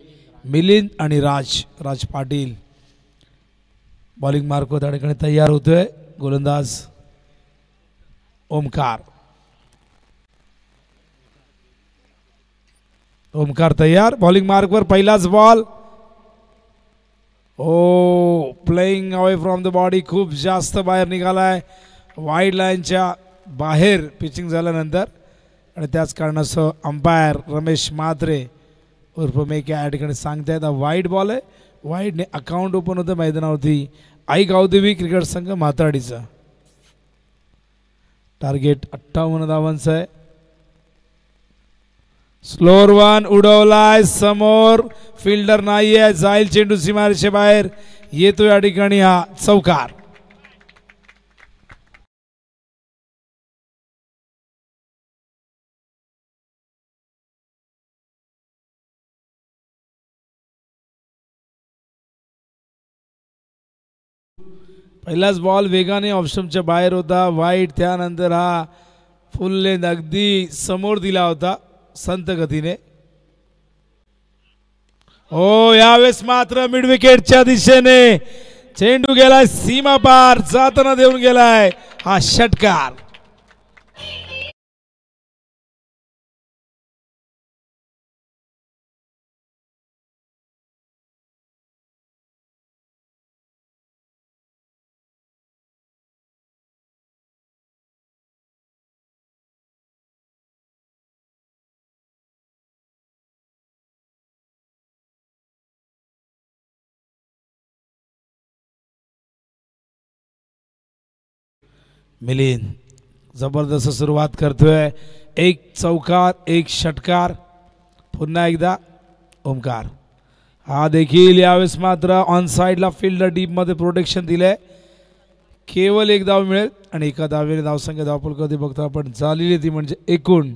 मिलिंद आणि राज पाटील बॉलिंग मार्क त्या ठिकाणी तयार होतोय. गोलंदाज ओमकार तयार. बॉलिंग मार्कवर पहिलाच ball. Oh playing away from the body. खूप जास्त बाहेर निघालाय. वाईड लाईनच्या बाहेर पिचिंग झाल्यानंतर आणि त्याच कारणास्तव अंपायर रमेश म्हात्रे उर्फ मेक या ठिकाणी सांगतायत. हा वाईट बॉल आहे. वाईटने अकाउंट ओपन होतं मैदानावरती आई गावदेवी क्रिकेट संघ माताडीचा. टार्गेट 58 धावांचं आहे. स्लोअर वन उडवलाय समोर, फिल्डर नाहीये, जाईल चेंडू सीमारेषे बाहेर येतो या ठिकाणी हा चौकार. पहिलाच बॉल वेगाने ऑप्शनच्या बाहेर होता वाईट. त्यानंतर हा फुल लेंथ अगदी समोर दिला होता संत गतीने. हो यावेळेस मात्र मिड विकेटच्या दिशेने चेंडू गेलाय सीमा पार, जाताना देऊन गेलाय हा षटकार. मिलिंद जबरदस्त सुरुवात करतोय. एक चौकार एक षटकार. पुन्हा एकदा ओमकार. हा देखील यावेळेस मात्र ऑन साइडला फिल्डर डीप मध्ये प्रोटेक्शन दिलंय. केवळ एक धाव मिळेल आणि एका धावेने धावसंख्या धावफलकावरती बघतो आपण झालेली ती म्हणजे एकूण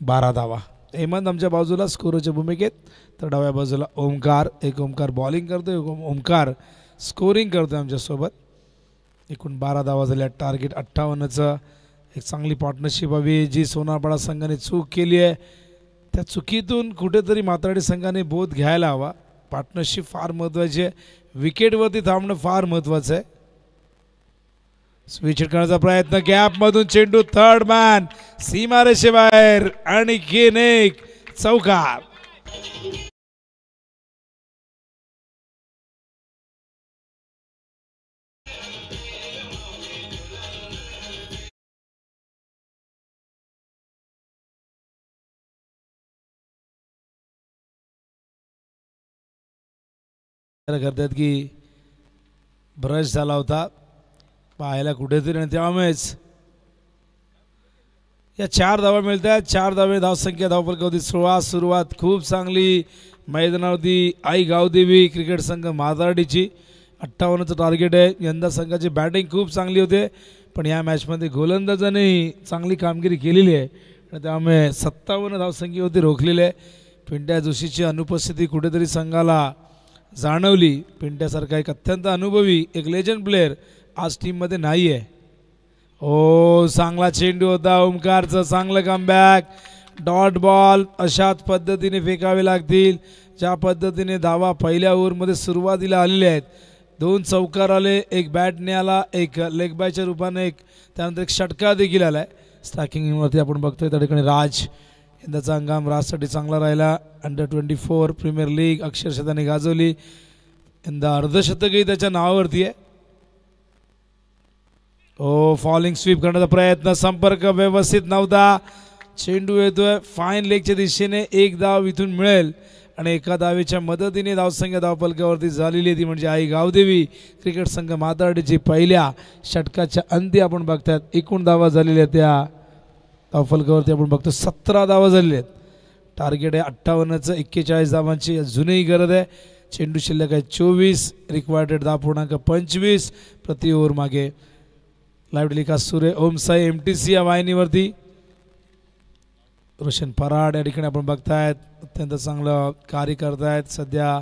12 धावा. हेमंत आमच्या बाजूला स्कोरच्या भूमिकेत, तर डाव्या बाजूला ओमकार. एक ओमकार बॉलिंग करतोय, ओमकार स्कोरिंग करतोय आमच्यासोबत. एकूण 12 धावा झाल्या. टार्गेट 58चं. एक चांगली पार्टनरशिप हवी. जी सोनारपाडा संघाने चूक केली आहे त्या चुकीतून कुठेतरी मात्राडी संघाने बोध घ्यायला हवा. पार्टनरशिप फार महत्त्वाची आहे. विकेटवरती थांबणं फार महत्त्वाचं आहे. स्विच करण्याचा प्रयत्न, गॅपमधून चेंडू थर्ड मॅन सीमारेषेबाहेर आणि एक चौकार. करतात की ब्रश झाला होता पाहायला कुठेतरी आणि त्यामुळेच या 4 धावा मिळत आहेत. 4 धावे धावसंख्या धावफलकावरती 16. सुरुवात खूप चांगली मैदानावरती आई गावदेवी क्रिकेट संघ माजार्डीची. 58चं टार्गेट आहे. यंदा संघाची बॅटिंग खूप चांगली होते पण या मॅचमध्ये गोलंदाजानेही चांगली कामगिरी केलेली आहे आणि त्यामुळे 57 धावसंख्येवरती रोखलेले आहे. पिंट्या जोशीची अनुपस्थिती कुठेतरी संघाला जाणवली. पिंट्यासारखा एक अत्यंत अनुभवी एक लेजंड प्लेयर आज टीममध्ये नाही आहे. ओ चांगला चेंडू होता ओमकारचं. चांगलं कमबॅक. डॉट बॉल अशाच पद्धतीने फेकावे लागतील ज्या पद्धतीने धावा पहिल्या ओव्हरमध्ये सुरुवातीला आलेल्या आहेत. 2 चौकार आले, एक बॅटने आला, एक लेग बायच्या रूपाने, एक त्यानंतर एक षटकार देखील आलाय. स्ट्रायकिंगवरती आपण बघतोय त्या ठिकाणी राज. यंदाचा हंगाम राजसाठी चांगला राहिला. अंडर 24 प्रीमियर लीग अक्षरशः त्याने गाजवली. यंदा अर्धशतकही त्याच्या नावावरती आहे. ओ फॉलिंग स्वीप करण्याचा प्रयत्न, संपर्क व्यवस्थित नव्हता. चेंडू येतोय फाईन लेगच्या दिशेने. एक धाव इथून मिळेल आणि एका धावेच्या मदतीने धावसंख्या धावफलकावरती झालेली आहे ती म्हणजे आई गावदेवी क्रिकेट संघ माताडीची पहिल्या षटकाच्या अंती आपण बघतात. एकूण धावा झालेल्या त्या धावफलकावरती आपण बघतो 17 धावा झालेल्या आहेत. टार्गेट आहे 58चं. 41 धावांची अजूनही गरज आहे. चेंडू शिल्लक आहे 24. रिक्वायर्ड धाव पूर्णांक 25 प्रति ओव्हर मागे. लाईव्ह टेलिकास्ट सुरू आहे ओमसाई MTC या वाहिनीवरती. रोशन पराड या ठिकाणी आपण बघतायत अत्यंत चांगलं कार्य करतायत. सध्या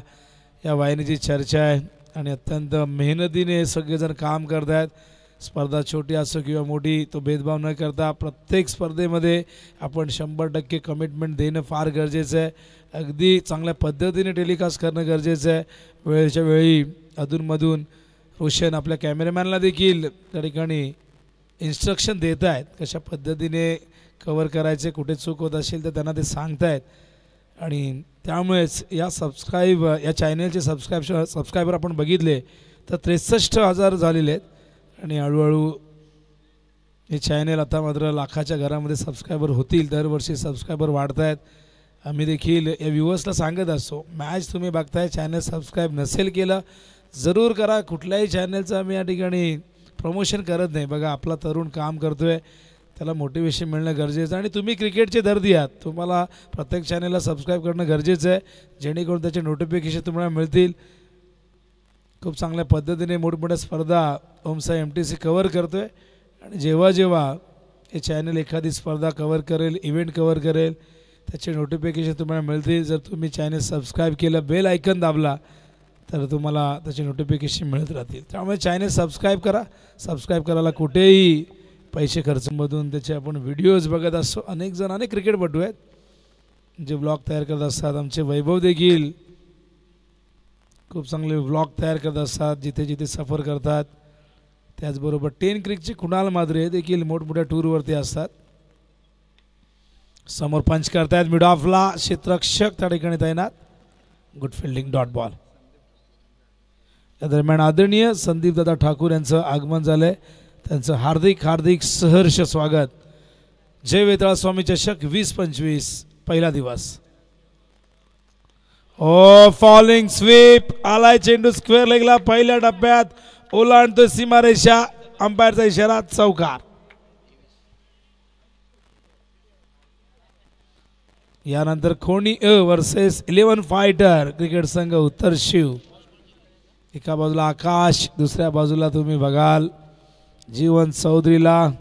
या वाहिनीची चर्चा आहे आणि अत्यंत मेहनतीने सगळेजण काम करतायत. स्पर्धा छोटी असो किंवा मोठी तो भेदभाव न करता प्रत्येक स्पर्धेमध्ये आपण 100% कमिटमेंट देणं फार गरजेचं आहे. अगदी चांगल्या पद्धतीने टेलिकास्ट करणं गरजेचं आहे. वेळेच्या वेळी अधूनमधून रोशन आपल्या कॅमेरामॅनला देखील त्या ठिकाणी इन्स्ट्रक्शन देत आहेत कशा पद्धतीने कवर करायचे. कुठे चूक होत असेल तर त्यांना ते सांगतायत आणि त्यामुळेच या या चॅनलचे सबस्क्रायबर आपण बघितले तर 63,000 झालेले आहेत आणि हळूहळू हे चॅनल आता मात्र लाखाच्या घरामध्ये सबस्क्रायबर होतील. दरवर्षी सबस्क्रायबर वाढत आहेत आम्ही देखील या व्ह्युअर्सला सांगत असतो, मॅच तुम्ही बघताय, चॅनल सबस्क्राईब नसेल केलं जरूर करा. कुठल्याही चॅनलचं आम्ही या ठिकाणी प्रमोशन करत नाही. बघा आपला तरुण काम करतो आहे, त्याला मोटिवेशन मिळणं गरजेचं आहे. आणि तुम्ही क्रिकेटचे दर्दी आहात, तुम्हाला प्रत्येक चॅनलला सबस्क्राईब करणं गरजेचं आहे, जेणेकरून त्याचे नोटिफिकेशन तुम्हाला मिळतील. खूप चांगल्या पद्धतीने मोठमोठ्या स्पर्धा ओमसाई MTC कवर करतो आहे. आणि जेव्हा जेव्हा हे चॅनल एखादी स्पर्धा कवर करेल, इव्हेंट कवर करेल, त्याचे नोटिफिकेशन तुम्हाला मिळतील. जर तुम्ही चॅनल सबस्क्राईब केलं, बेल आयकन दाबला, तर तुम्हाला त्याचे नोटिफिकेशन मिळत राहतील. त्यामुळे चॅनल सबस्क्राईब करा. सबस्क्राईब करायला कुठेही पैसे खर्चमधून त्याचे आपण व्हिडिओज बघत असतो. अनेक क्रिकेटपटू आहेत जे ब्लॉग तयार करत असतात. आमचे वैभव देखील खूप चांगले ब्लॉग तयार करत असतात, जिथे जिथे सफर करतात. त्याचबरोबर 10 क्रिकचे कुणाल माधुरे देखील मोठमोठ्या टूरवरती असतात. समोर पंच करतायत मिड ऑफला, क्षेत्ररक्षक त्या ठिकाणी तैनात. Good fielding, dot ball. या दरम्यान आदरणीय संदीप दादा ठाकूर यांचं आगमन झालंय. त्यांचं हार्दिक हार्दिक सहर्ष स्वागत. जय वेताळ स्वामी चषक 2025 पहिला दिवस. ओ फॉलिंग स्वीप, आलाय चेंडू स्क्वेअर लेगला, पहिल्या टप्प्यात ओलांडतो सीमारेषा. अंपायरचा इशारा, चौकार. यानंतर खोणी वर्सेस 11 फायटर क्रिकेट संघ उत्तर शिव. एका बाजूला आकाश, दुसऱ्या बाजूला तुम्ही बघाल जीवन चौधरीला,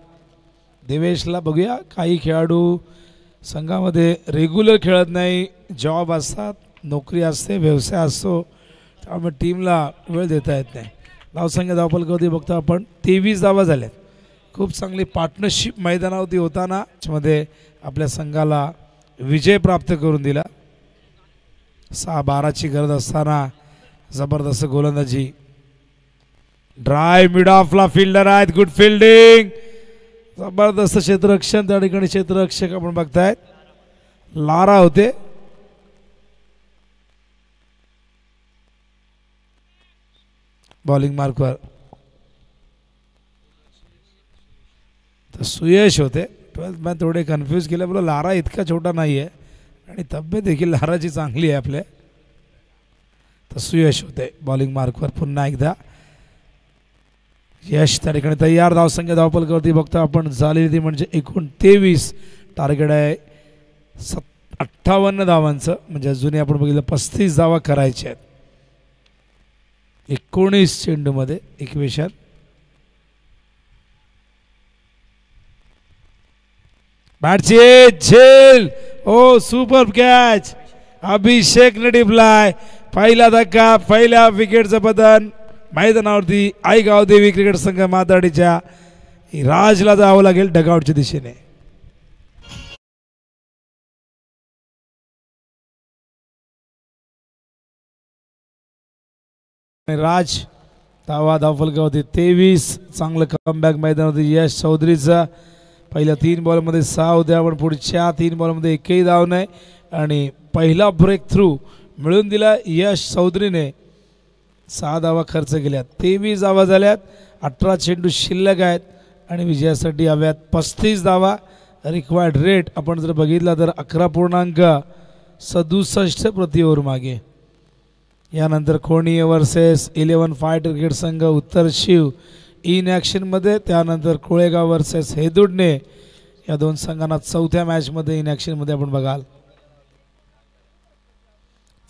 देवेशला. बघूया, काही खेळाडू संघामध्ये रेग्युलर खेळत नाही, जॉब असतात, नोकरी असते, व्यवसाय असतो, त्यामुळे टीमला वेळ देता येत नाही. धावसंख्या धावफलकावरती बघतो आपण 23 धावा झाल्यात. खूप चांगली पार्टनरशिप मैदानावरती होताना मध्ये आपल्या संघाला विजय प्राप्त करून दिला. 6-12ची गरज असताना जबरदस्त गोलंदाजी. ड्राईव्ह मिड ऑफला फिल्डर आहेत, गुड फिल्डिंग, जबरदस्त क्षेत्ररक्षण. त्या ठिकाणी क्षेत्ररक्षक आपण बघतायत लारा होते. बॉलिंग मार्कवर तर सुयश होते. 12th मॅन थोडे कन्फ्यूज केले, बोला लारा इतका छोटा नाही आहे आणि तब्येत देखील लाराची चांगली आहे आपल्या. तर सुयश होते बॉलिंग मार्कवर. पुन्हा एकदा यश त्या ठिकाणी तयार. धावसंख्या धावफलकावरती बघतो आपण झालेली ती म्हणजे एकूण 23. टार्गेट आहे 58 धावांचं, म्हणजे अजूनही आपण बघितलं 35 धावा करायच्या आहेत 19 चेंडूमध्ये. इक्वेशन बॅटची झेल. ओ सुपर कॅच, अभिषेकने टिपलाय. पहिला धक्का, पहिल्या विकेटचं पतन मैदानावरती. आई गावदेवी क्रिकेट संघ माताडीच्या राजला जावं लागेल डगआउटच्या दिशेने. राज धावा धावफलकावरती 23. चांगलं कमबॅक मैदानावरती यश चौधरीचा. पहिल्या 3 बॉलमध्ये 6 होत्या, पण पुढच्या 3 बॉलमध्ये एकही धाव नाही आणि पहिला ब्रेक थ्रू मिळून दिला यश चौधरीने. 6 धावा खर्च केल्यात, 23 धावा झाल्यात, 18 चेंडू शिल्लक आहेत आणि विजयासाठी हव्यात 35 धावा. रिक्वायर्ड रेट आपण जर बघितला तर 11.67 प्रति ओव्हर मागे. यानंतर खोणी वर्सेस 11 फायटर क्रिकेट संघ उत्तर शिव इन ॲक्शनमध्ये. त्यानंतर कोळेगाव वर्सेस हेदुडणे. या 2 संघांना 4थ्या मॅचमध्ये इन ॲक्शनमध्ये आपण बघाल.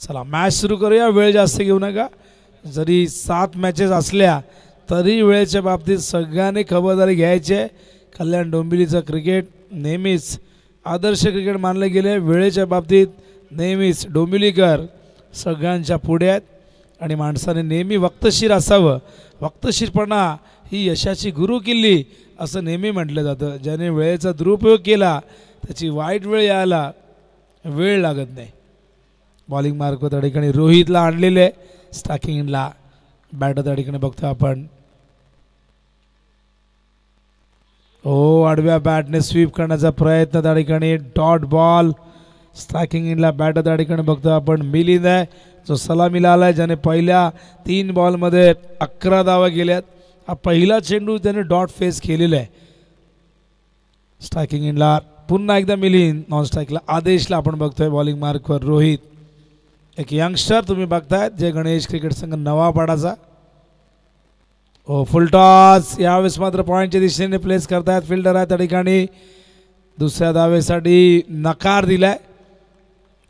चला मॅच सुरू करूया, वेळ जास्त घेऊ नका. जरी 7 मॅचेस असल्या तरी वेळेच्या बाबतीत सगळ्यांनी खबरदारी घ्यायची आहे. कल्याण डोंबिवलीचं क्रिकेट नेहमीच आदर्श क्रिकेट मानले गेले. वेळेच्या बाबतीत नेहमीच डोंबिवलीकर सगळ्यांच्या पुढे आहेत आणि माणसाने नेहमी वक्तशीर असावं. वक्तशीरपणा ही यशाची गुरुकिल्ली असं नेहमी म्हटलं जातं. ज्याने वेळेचा दुरुपयोग केला त्याची वाईट वेळ यायला वेळ लागत नाही. बॉलिंग मार्क त्या ठिकाणी रोहितला आणलेले. स्टॅकिंगला बॅटर त्या ठिकाणी बघतो आपण. हो, आडव्या बॅटने स्वीप करण्याचा प्रयत्न त्या ठिकाणी. Dot ball. स्ट्रायकिंग इनला बॅटर त्या ठिकाणी बघतो आपण मिलिंद आहे, जो सलामीला आलाय, ज्याने पहिल्या 3 बॉलमध्ये 11 धावा केल्यात. हा पहिला चेंडू त्याने डॉट फेस केलेला आहे. स्ट्रायकिंग इनला पुन्हा एकदा मिलिंद नॉन स्ट्राईकला आदेशला आपण बघतोय. बॉलिंग मार्कवर रोहित, एक यंगस्टर तुम्ही बघतायत जे गणेश क्रिकेट संघ नवापाडाचा. हो फुल टॉस, यावेळेस मात्र पॉईंटच्या दिशेने प्लेस करतायत फिल्डर आहे त्या ठिकाणी. दुसऱ्या धावेसाठी नकार दिलाय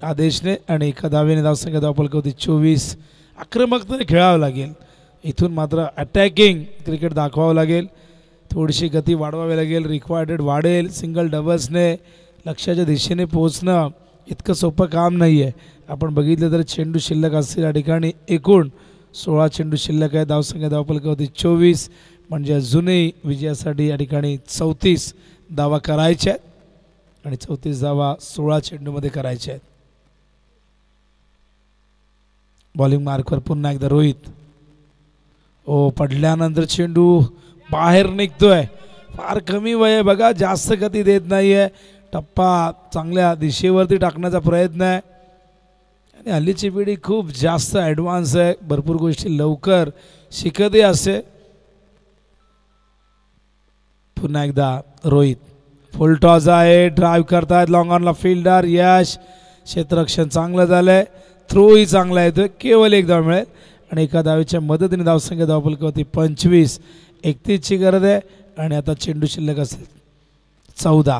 आदेशने आणि एका धावेने धावसंख्या धावफलक 24. आक्रमकतेने खेळावं लागेल इथून, मात्र अटॅकिंग क्रिकेट दाखवावं लागेल. थोडीशी गती वाढवावी लागेल, रिक्वायर्ड वाढेल. सिंगल डबल्सने लक्ष्याच्या दिशेने पोहोचणं इतकं सोपं काम नाही आहे. आपण बघितलं तर चेंडू शिल्लक असतील या ठिकाणी. एकूण 16 चेंडू शिल्लक आहे. धावसंख्या धावफलक 24, म्हणजे अजूनही विजयासाठी या ठिकाणी 34 धावा करायच्या आहेत आणि 34 धावा 16 चेंडूमध्ये करायच्या आहेत. बॉलिंग मार्कवर पुन्हा एकदा रोहित. ओ पडल्यानंतर चेंडू बाहेर निघतोय. फार कमी वय आहे बघा, जास्त गती देत नाही आहे. टप्पा चांगल्या दिशेवरती टाकण्याचा प्रयत्न आहे आणि हल्लीची पिढी खूप जास्त ॲडव्हान्स आहे, भरपूर गोष्टी लवकर शिकतही असते. पुन्हा एकदा रोहित. फुल टॉस आहे, ड्राईव्ह करतायत लॉंग ऑनला फिल्डर यश. क्षेत्ररक्षण चांगलं झालंय, थ्रोही चांगला येतोय. केवळ एक धाव मिळेल आणि एका धावेच्या मदतीने धावसंख्या धावफलक 25. 31ची गरज आहे आणि आता चेंडू शिल्लक असेल 14.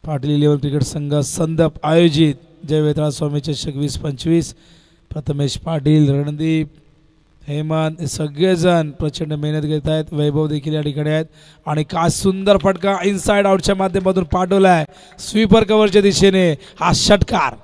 पाटील 11 क्रिकेट संघ संदप आयोजित जय वेताळ स्वामी चषक 2025. प्रथमेश पाटील, रणदीप, हेमंत हे सगळेजण प्रचंड मेहनत घेत आहेत. वैभव देखील या ठिकाणी आहेत आणि काय सुंदर फटका इनसाइड आउटच्या माध्यमातून पाठवलाय स्वीपर कव्हरच्या दिशेने. हा षटकार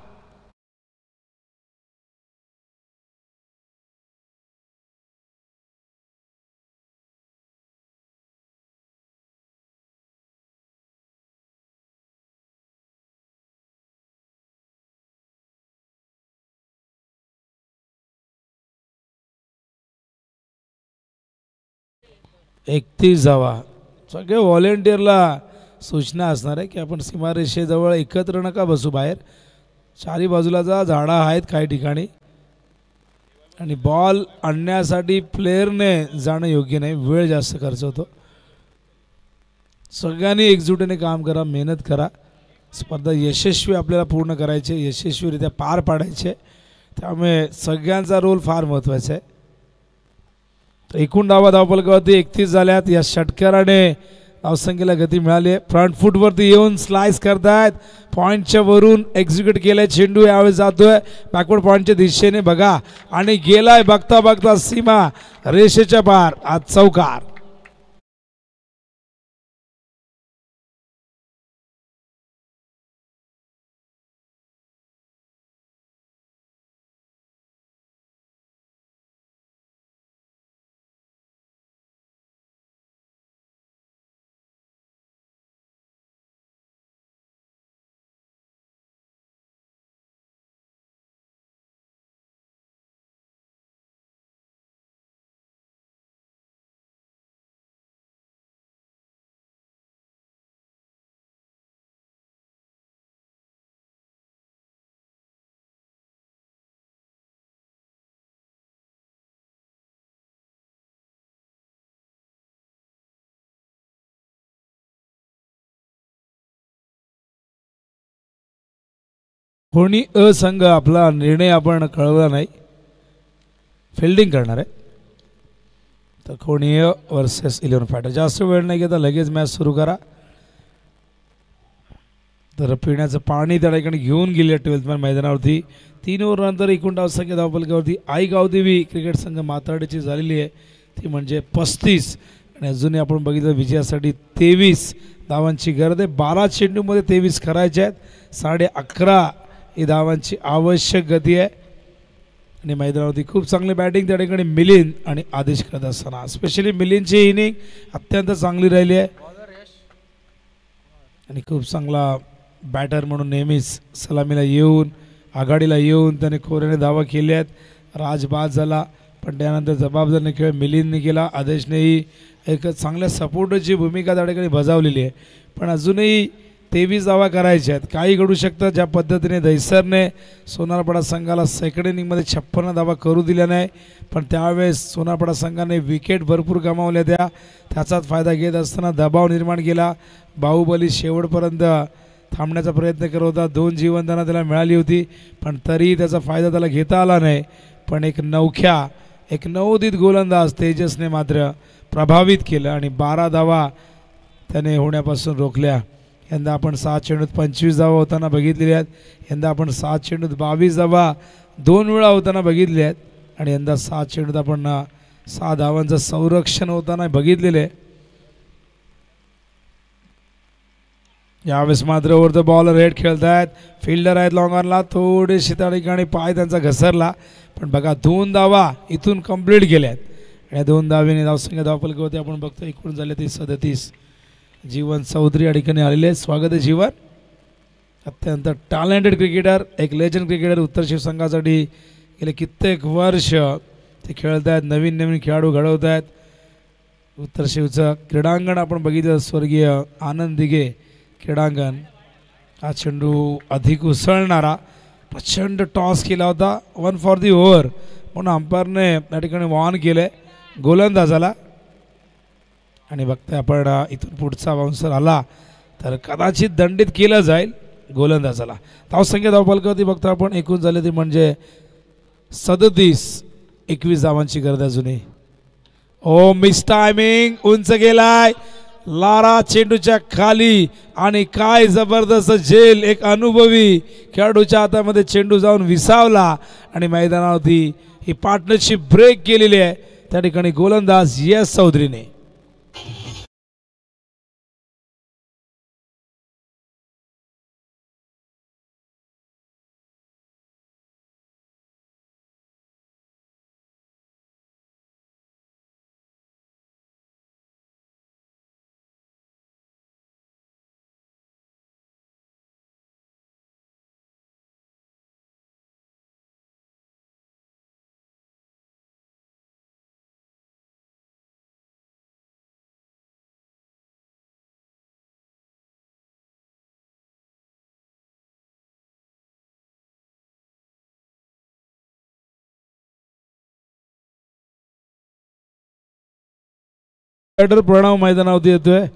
एकतीस धावा. सगळे व्हॉलेंटियरला सूचना असणार आहे की आपण सीमारेषेजवळ एकत्र नका बसू, बाहेर चारी बाजूला जा. झाडा आहेत काही ठिकाणी आणि बॉल आणण्यासाठी प्लेअरने जाणं योग्य नाही, वेळ जास्त खर्च होतो. सगळ्यांनी एकजुटीने काम करा, मेहनत करा. स्पर्धा यशस्वी आपल्याला पूर्ण करायचे, यशस्वीरित्या पार पाडायचे, त्यामुळे सगळ्यांचा रोल फार महत्त्वाचा आहे. एकूण धावा धावफलकावरती 31 झाल्यात. या षटकाराने धावसंख्येला गती मिळाली आहे. फ्रंट फूटवरती येऊन स्लाइस करतायत, पॉईंटच्या वरून एक्झिक्यूट केलाय चेंडू. यावेळेस जातोय बॅकवर्ड पॉईंटच्या दिशेने बघा आणि गेलाय बघता बघता सीमा रेषेच्या पार. आज चौकार. कोणी असंघ आपला निर्णय आपण कळवला नाही, फिल्डिंग करणार आहे. तर कोणी वर्सेस 11 फायटर. जास्त वेळ नाही घेता लगेच मॅच सुरू करा. तर पिण्याचं पाणी त्या ठिकाणी घेऊन गेले 12th मॅन मैदानावरती. 3 ओव्हरनंतर एकूण धावसंख्या धावफलकावरती आई गावदेवी क्रिकेट संघ माताडीची झालेली आहे, ती म्हणजे 35 आणि अजूनही आपण बघितलं विजयासाठी 23 धावांची गरज आहे. 12 चेंडूमध्ये 23 करायचे आहेत. 11.5 ही धावांची आवश्यक गती आहे आणि मैदानावरती खूप चांगली बॅटिंग त्या ठिकाणी मिलिंद आणि आदेश करत असताना स्पेशली मिलिंदची इनिंग अत्यंत चांगली राहिली आहे आणि खूप चांगला बॅटर म्हणून नेहमीच सलामीला येऊन आघाडीला येऊन त्याने खोऱ्याने धावा केल्या आहेत. राज बाद झाला पण त्यानंतर जबाबदारीने खेळ मिलिंदने केला. आदेशनेही एक चांगल्या सपोर्टची भूमिका त्या ठिकाणी बजावलेली आहे. पण अजूनही 23 धावा करायच्या आहेत. काही घडू शकतं. ज्या पद्धतीने दहिसरने सोनारपाडा संघाला सेकंड इनिंगमध्ये 56 धावा करू दिल्या नाही, पण त्यावेळेस सोनारपाडा संघाने विकेट भरपूर गमावल्या. त्याचाच फायदा घेत असताना दबाव निर्माण केला. बाहुबली शेवटपर्यंत थांबण्याचा प्रयत्न करत होता. 2 जीवनदानं त्याला मिळाली होती, पण तरीही त्याचा फायदा त्याला घेता आला नाही. पण एक नवोदित गोलंदाज तेजसने मात्र प्रभावित केलं आणि 12 धावा त्याने होण्यापासून रोखल्या. यंदा आपण 7 चेंडूत 25 धावा होताना बघितलेल्या आहेत. यंदा आपण 7 चेंडूत 22 धावा 2 वेळा होताना बघितल्या आहेत. आणि यंदा 7 चेंडूत आपण 6 धावांचं संरक्षण होताना बघितलेलं आहे. यावेळेस मात्र ओव्हर द बॉल रेड खेळत आहेत. फिल्डर आहेत लॉंग ऑनला. थोडेसे त्या ठिकाणी पाय त्यांचा घसरला, पण बघा 2 धावा इथून कंप्लीट केल्या आहेत. आणि 2 धावेने धावसंख्या धावफलक होते आपण बघतो. एकूण झाले ते 37. जीवन चौधरी या ठिकाणी आलेले. स्वागत आहे जीवन. अत्यंत टॅलेंटेड क्रिकेटर, एक लेजंड क्रिकेटर. उत्तर शिवसंघासाठी गेले कित्येक वर्ष ते खेळत आहेत. नवीन खेळाडू घडवत आहेत. उत्तर शिवचं क्रीडांगण आपण बघितलं, स्वर्गीय आनंद दिघे क्रीडांगण. हा चेंडू अधिक उसळणारा, प्रचंड टॉस केला होता. 1 फॉर दी ओव्हर म्हणून अंपायरने त्या ठिकाणी वॉर्न केलं गोलंदाजाला. आणि बघताय आपण इथून पुढचा बाउन्सर आला तर कदाचित दंडित केलं जाईल गोलंदाजाला. धावसंख्या धावफलकावरती बघतो आपण. एकूण झाले ते म्हणजे 37-21 धावांची गरज अजूनही. ओ मिस टायमिंग, उंच गेलाय लारा चेंडूच्या खाली आणि काय जबरदस्त झेल. एक अनुभवी खेळाडूच्या हातामध्ये चेंडू जाऊन विसावला आणि मैदानावरती ही पार्टनरशिप ब्रेक केलेली आहे त्या ठिकाणी गोलंदाज यश चौधरीने. प्रणव मैदानावरती येतोय.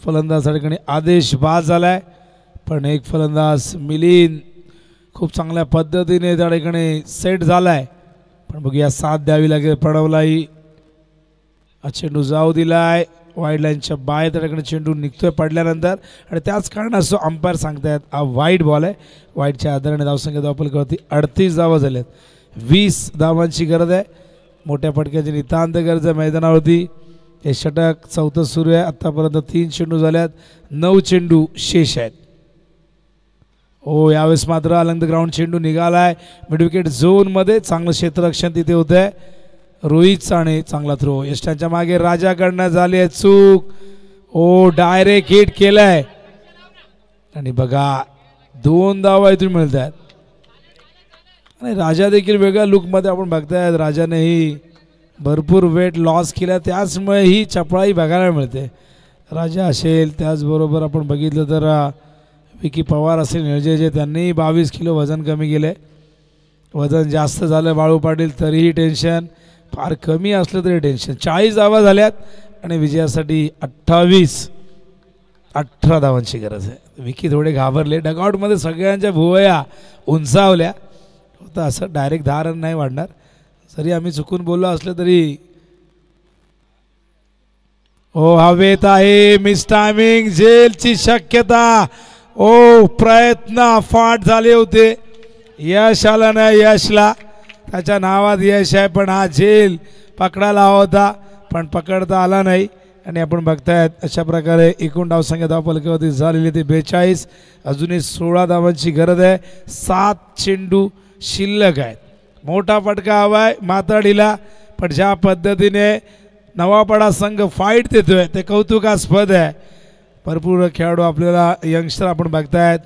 फलंदाज त्या ठिकाणी आदेश बाद झालाय, पण एक फलंदाज मिलिंद खूप चांगल्या पद्धतीने त्या ठिकाणी सेट झालाय. पण बघूया साथ द्यावी लागेल प्रणवलाही. चेंडू जाऊ दिलाय वाईड लाईनच्या बाहेर. त्या ठिकाणी चेंडू निघतोय पडल्यानंतर आणि त्याच कारणास्तव अंपायर सांगतायत हा वाईड बॉल आहे. वाईडच्या आधाराने धावसंख्या धावफलकावरती 38 धावा झाल्यात. 20 धावांची गरज आहे. मोठ्या फटक्याची नितांत गरज आहे मैदानावरती. हे षटक 4थं सुरू आहे. आत्तापर्यंत 3 चेंडू झाल्यात, 9 चेंडू शेष आहेत. यावेळेस मात्र अलंग द ग्राउंड चेंडू निघालाय मिडविकेट झोनमध्ये. चांगलं क्षेत्ररक्षण तिथे होतंय. रोहित साने चांगला थ्रो. यष्टांच्या मागे राजाकडनं झाली आहे चूक. डायरेक्ट हिट केलाय आणि बघा 2 धावा इथून मिळत आहेत. आणि राजा देखील वेगळ्या लुकमध्ये आपण बघतायत. राजानेही भरपूर वेट लॉस केला, त्याचमुळे ही चपळाई बघायला मिळते. राजा असेल, त्याचबरोबर आपण बघितलं तर विकी पवार असेल निर्जयचे, त्यांनी 22 किलो वजन कमी केले. वजन जास्त झालं बाळू पाटील तरीही टेन्शन, फार कमी असलं तरी टेन्शन. 40 धावा झाल्यात आणि विजयासाठी 18 धावांची गरज आहे. विकी थोडे घाबरले. डगआउटमध्ये सगळ्यांच्या भुवया उंचावल्या होता. असं डायरेक्ट 10 रन नाही वाढणार. जरी आम्ही चुकून बोललो असलं तरी हवेत आहे. मिस टायमिंग, जेलची शक्यता. प्रयत्न फाट झाले होते. यश आला नाही. यशला त्याच्या नावात यश आहे, पण हा झेल पकडायला हवा होता, पण पकडता आला नाही. आणि आपण बघतायत अशा प्रकारे एकूण धावसंख्या धावफलकावरती झालेली ते 42. अजूनही 16 धावांची गरज आहे. 7 चेंडू शिल्लक आहेत. मोठा फटका हवा आहे माताडीला, पण ज्या पद्धतीने नवापाडा संघ फाईट देतोय ते कौतुकास्पद आहे. भरपूर खेळाडू आपल्याला यंगस्टर आपण बघतायत.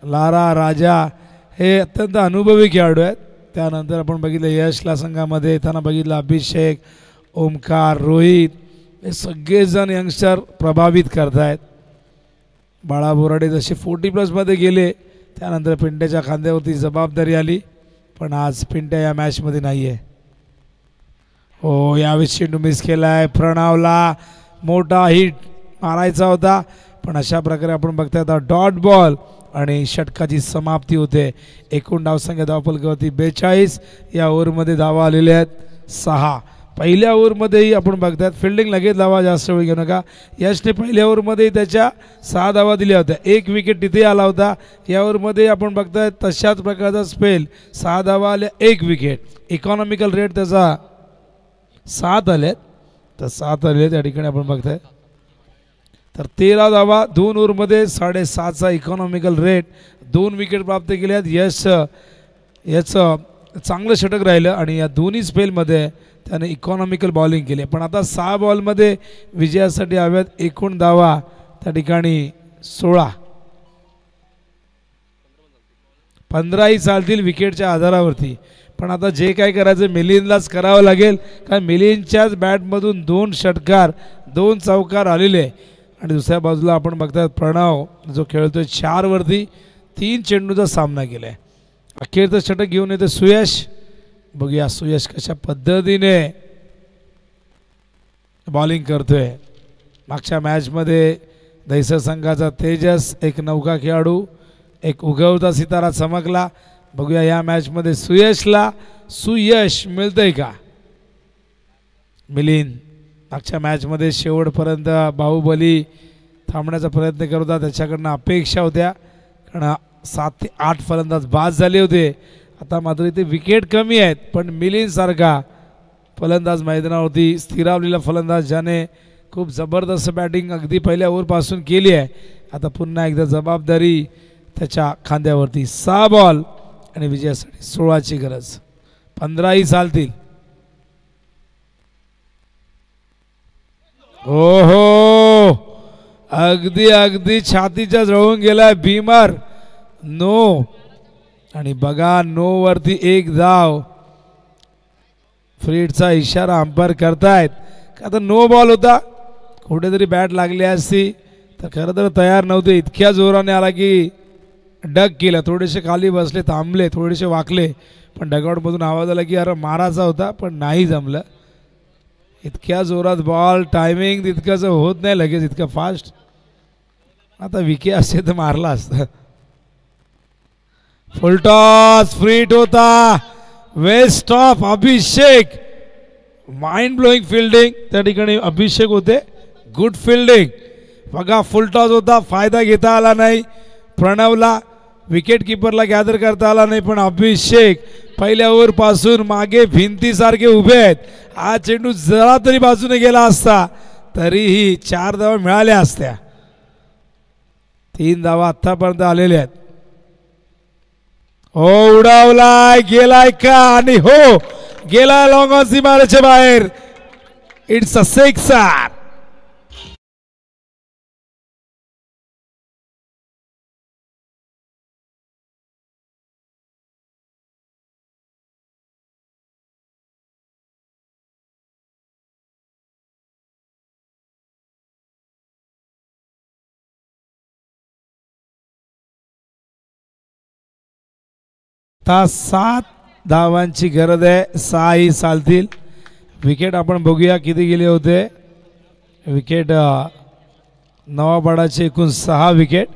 लारा, राजा हे अत्यंत अनुभवी खेळाडू आहेत. त्यानंतर आपण बघितलं यशला संघामध्ये येताना बघितलं अभिषेक, ओमकार, रोहित, हे सगळेजण यंगस्टर प्रभावित करतायत. बाळा बोराडे जसे 40+ मध्ये गेले त्यानंतर पिंट्याच्या खांद्यावरती जबाबदारी आली, पण आज पिंट्या या मॅचमध्ये नाही आहे. हो, यावेळेस चेंडू मिस केलाय. प्रणवला मोठा हिट मारायचा होता, पण अशा प्रकारे आपण बघताय आता डॉट बॉल आणि षटकाची समाप्ती होते. एकूण धावसंख्या धावफलकावरती 42. या ओव्हरमध्ये धावा आलेल्या आहेत 6. पहिल्या ओव्हरमध्येही आपण बघतायत फिल्डिंग लगेच धावा जास्त वेळ घेऊ नका. यशने पहिल्या ओव्हरमध्येही त्याच्या 6 धावा दिल्या होत्या, 1 विकेट तिथे आला होता. या ओव्हरमध्ये आपण बघताय तशाच प्रकारचा स्पेल, 6 धावा आल्या 1 विकेट. इकॉनॉमिकल रेट त्याचा 7 आलेत, तर 7 आले त्या ठिकाणी आपण बघताय. तर 13 धावा 2 ओव्हरमध्ये 7.5चा इकॉनॉमिकल रेट, 2 विकेट प्राप्त केल्यात. याचं चांगलं षटक राहिलं आणि या दोन्ही स्पेलमध्ये त्याने इकॉनॉमिकल बॉलिंग केली. पण आता 6 बॉलमध्ये विजयासाठी हव्यात एकूण धावा त्या ठिकाणी 16. 15ही चालतील विकेटच्या आधारावरती. पण आता जे काय करायचं मिलिंदलाच करावं लागेल, कारण मिलिंदच्याच बॅटमधून 2 षटकार 2 चौकार आलेले. आणि दुसऱ्या बाजूला आपण बघतात प्रणव जो खेळतोय 4 वरती 3 चेंडूचा सामना केलाय. अखेरचं षटक घेऊन येते सुयश. बघूया सुयश कशा पद्धतीने बॉलिंग करतोय. मागच्या मॅचमध्ये दहिसर संघाचा तेजस एक नौका खेळाडू, एक उगवता सितारा चमकला. बघूया या मॅचमध्ये सुयशला सुयश मिळतंय का. मिलिंद मागच्या मॅचमध्ये शेवटपर्यंत बाहुबली थांबण्याचा प्रयत्न करत होता, त्याच्याकडनं अपेक्षा होत्या, कारण 7 ते 8 फलंदाज बाद झाले होते. आता मात्र इथे विकेट कमी आहेत, पण मिलिंदसारखा फलंदाज मैदानावरती स्थिरावलेला फलंदाज ज्याने खूप जबरदस्त बॅटिंग अगदी पहिल्या ओव्हरपासून केली आहे, आता पुन्हा एकदा जबाबदारी त्याच्या खांद्यावरती. 6 बॉल आणि विजयासाठी 16ची गरज. 15ही चालतील. हो अगदी छातीच्या जवळून गेलाय भीमर. नो, आणि बघा नो वरती 1 धाव. फ्रीडचा इशारा अंपायर करतायत का आता नो बॉल होता, कुठेतरी बॅट लागली असती तर खरं तर तयार नव्हते. इतक्या जोराने आला की डग केला, थोडेसे खाली बसले, थांबले, थोडेसे वाकले, पण डगआउटमधून आवाज आला की अरे मारायचा होता पण नाही जमलं. इतक्या जोरात बॉल, टायमिंग तितकंच होत नाही लगेच इतकं फास्ट. आता विके असते तर मारला असता. फुलटॉस फ्रीट होता, waste of Abhishek. Mind blowing fielding त्या ठिकाणी अभिषेक होते, गुड फिल्डिंग. बघा फुलटॉस होता, फायदा घेता आला नाही प्रणवला, विकेट किपरला गॅदर करता आला नाही, पण अभिषेक पहिल्या ओव्हरपासून मागे भिंतीसारखे उभे आहेत. हा चेंडू जरा तरी बाजूने गेला असता तरीही 4 धावा मिळाल्या असत्या. 3 धावा आतापर्यंत आलेल्या आहेत. हो उडावलाय, गेलाय का, आणि हो गेला लॉंग ऑन सीमारेच्या बाहेर. It's a 6. आता 7 धावांची गरज आहे, 6 ही चालतील. विकेट आपण बघूया किती गेले होते. विकेट नवाबाडाचे एकूण 6 विकेट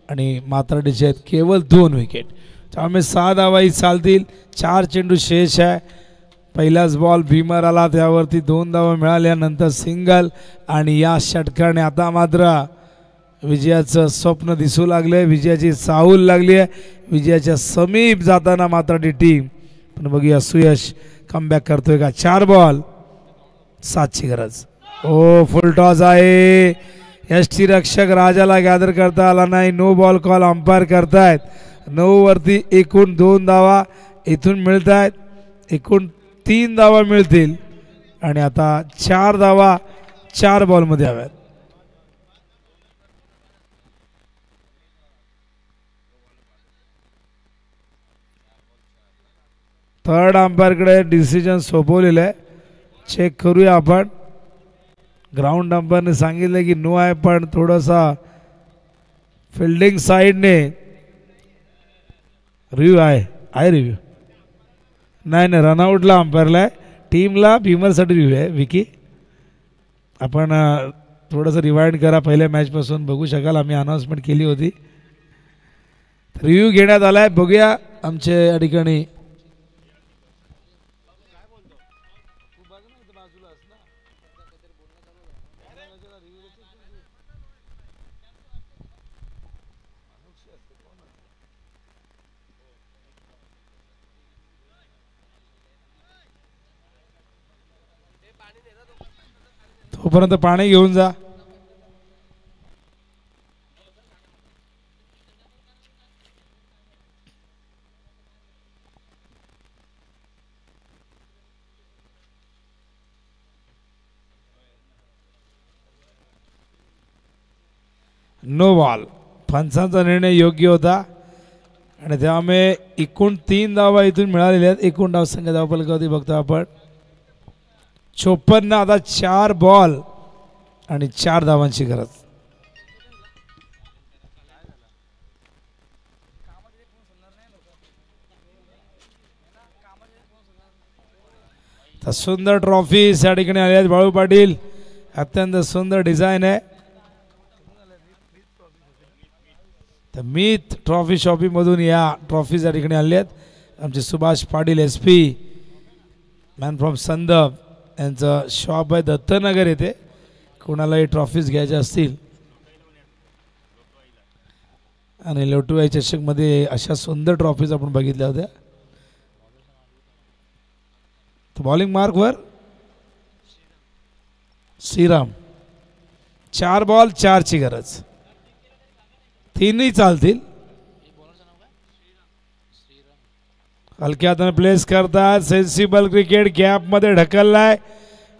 आणि मात्राडीचे आहेत केवळ 2 विकेट. त्यामुळे 6 धावा ही चालतील. 4 चेंडू शेष आहे. पहिलाच बॉल भीमर आला, त्यावरती 2 धावा मिळाल्यानंतर सिंगल, आणि या षटकाने आता मात्र विजयाचं स्वप्न दिसू लागले, विजयाची चाहूल लागली आहे, विजयाच्या समीप जाताना मात्र टीम. पण बघूया सुयश कमबॅक करतोय का. 4 बॉल 7ची गरज. ओ फुल टॉस आहे. यष्टी रक्षक राजाला गॅदर करता आला नाही, नो बॉल कॉल अंपायर करतायत. 9 वरती एकूण 2 धावा इथून मिळत आहेत, एकूण 3 धावा मिळतील आणि आता 4 धावा 4 बॉलमध्ये हव्यात. थर्ड अंपायरकडे डिसिजन सोपवलेलं आहे, चेक करूया आपण. ग्राउंड अंपायरने सांगितलं की नो आहे, पण थोडासा फिल्डिंग साईडने रिव्ह्यू आहे रिव्ह्यू नाही रनआउटला अंपायरला आहे, टीमला भीमरसाठी रिव्ह्यू आहे. विकी आपण थोडंसं रिवाइंड करा पहिल्या मॅचपासून बघू शकाल, आम्ही अनाऊन्समेंट केली होती. रिव्ह्यू घेण्यात आला आहे. बघूया आमच्या या ठिकाणी तोपर्यंत पाणी घेऊन जा. No ball. पंचांचा निर्णय योग्य होता आणि त्यामुळे एकूण 3 धावा इथून मिळालेल्या आहेत. एकूण धाव संख्या धावफलकावरती बघतो आपण 54. आता 4 बॉल आणि 4 धावांची गरज. तर सुंदर ट्रॉफी या ठिकाणी आली आहेत बाळू पाटील. अत्यंत सुंदर डिझाईन आहे. तर मीत ट्रॉफी शॉपिंग मधून या ट्रॉफी या ठिकाणी आले आहेत. आमचे Subhash Patil SP man from संदप यांचं शॉप आहे दत्तनगर येथे. कोणालाही ट्रॉफीज घ्यायच्या असतील आणि लोटूआई चषकमध्ये अशा सुंदर ट्रॉफीज आपण बघितल्या होत्या. तर बॉलिंग मार्कवर श्रीराम. 4 बॉल 4 ची गरज. 3ही चालतील. हलक्या हाताने प्लेस करतात. सेन्सिबल क्रिकेट गॅप मध्ये ढकललाय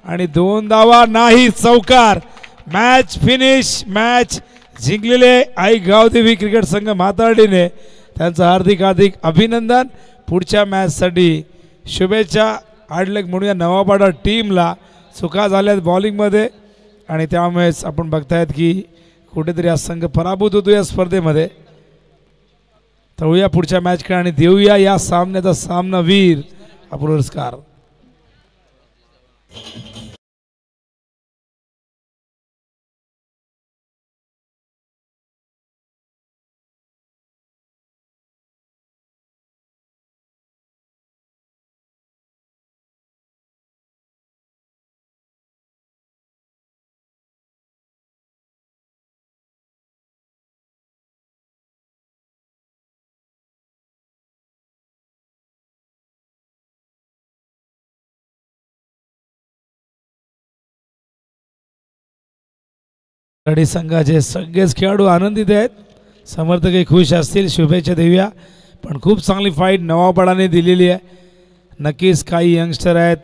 आणि 2 धावा नाही. चौकार. Match finish. मॅच जिंकलेले आई गावदेवी क्रिकेट संघ मातार्डीने त्यांचं हार्दिक अभिनंदन. पुढच्या मॅचसाठी शुभेच्छा. आडलेख म्हणूया नवापाडा टीमला चुका झाल्यात बॉलिंगमध्ये आणि त्यामुळेच आपण बघतायत की कुठेतरी हा संघ पराभूत होतो या स्पर्धेमध्ये. तळूया पुढच्या मॅचकडे आणि देऊया या सामन्याचा सामनावीर हा पुरस्कार. गडी संघाचे सगळेच खेळाडू आनंदित आहेत. समर्थकही खुश असतील. शुभेच्छा देऊया. पण खूप चांगली फाईट नवापाडाने दिलेली आहे. नक्कीच काही यंगस्टर आहेत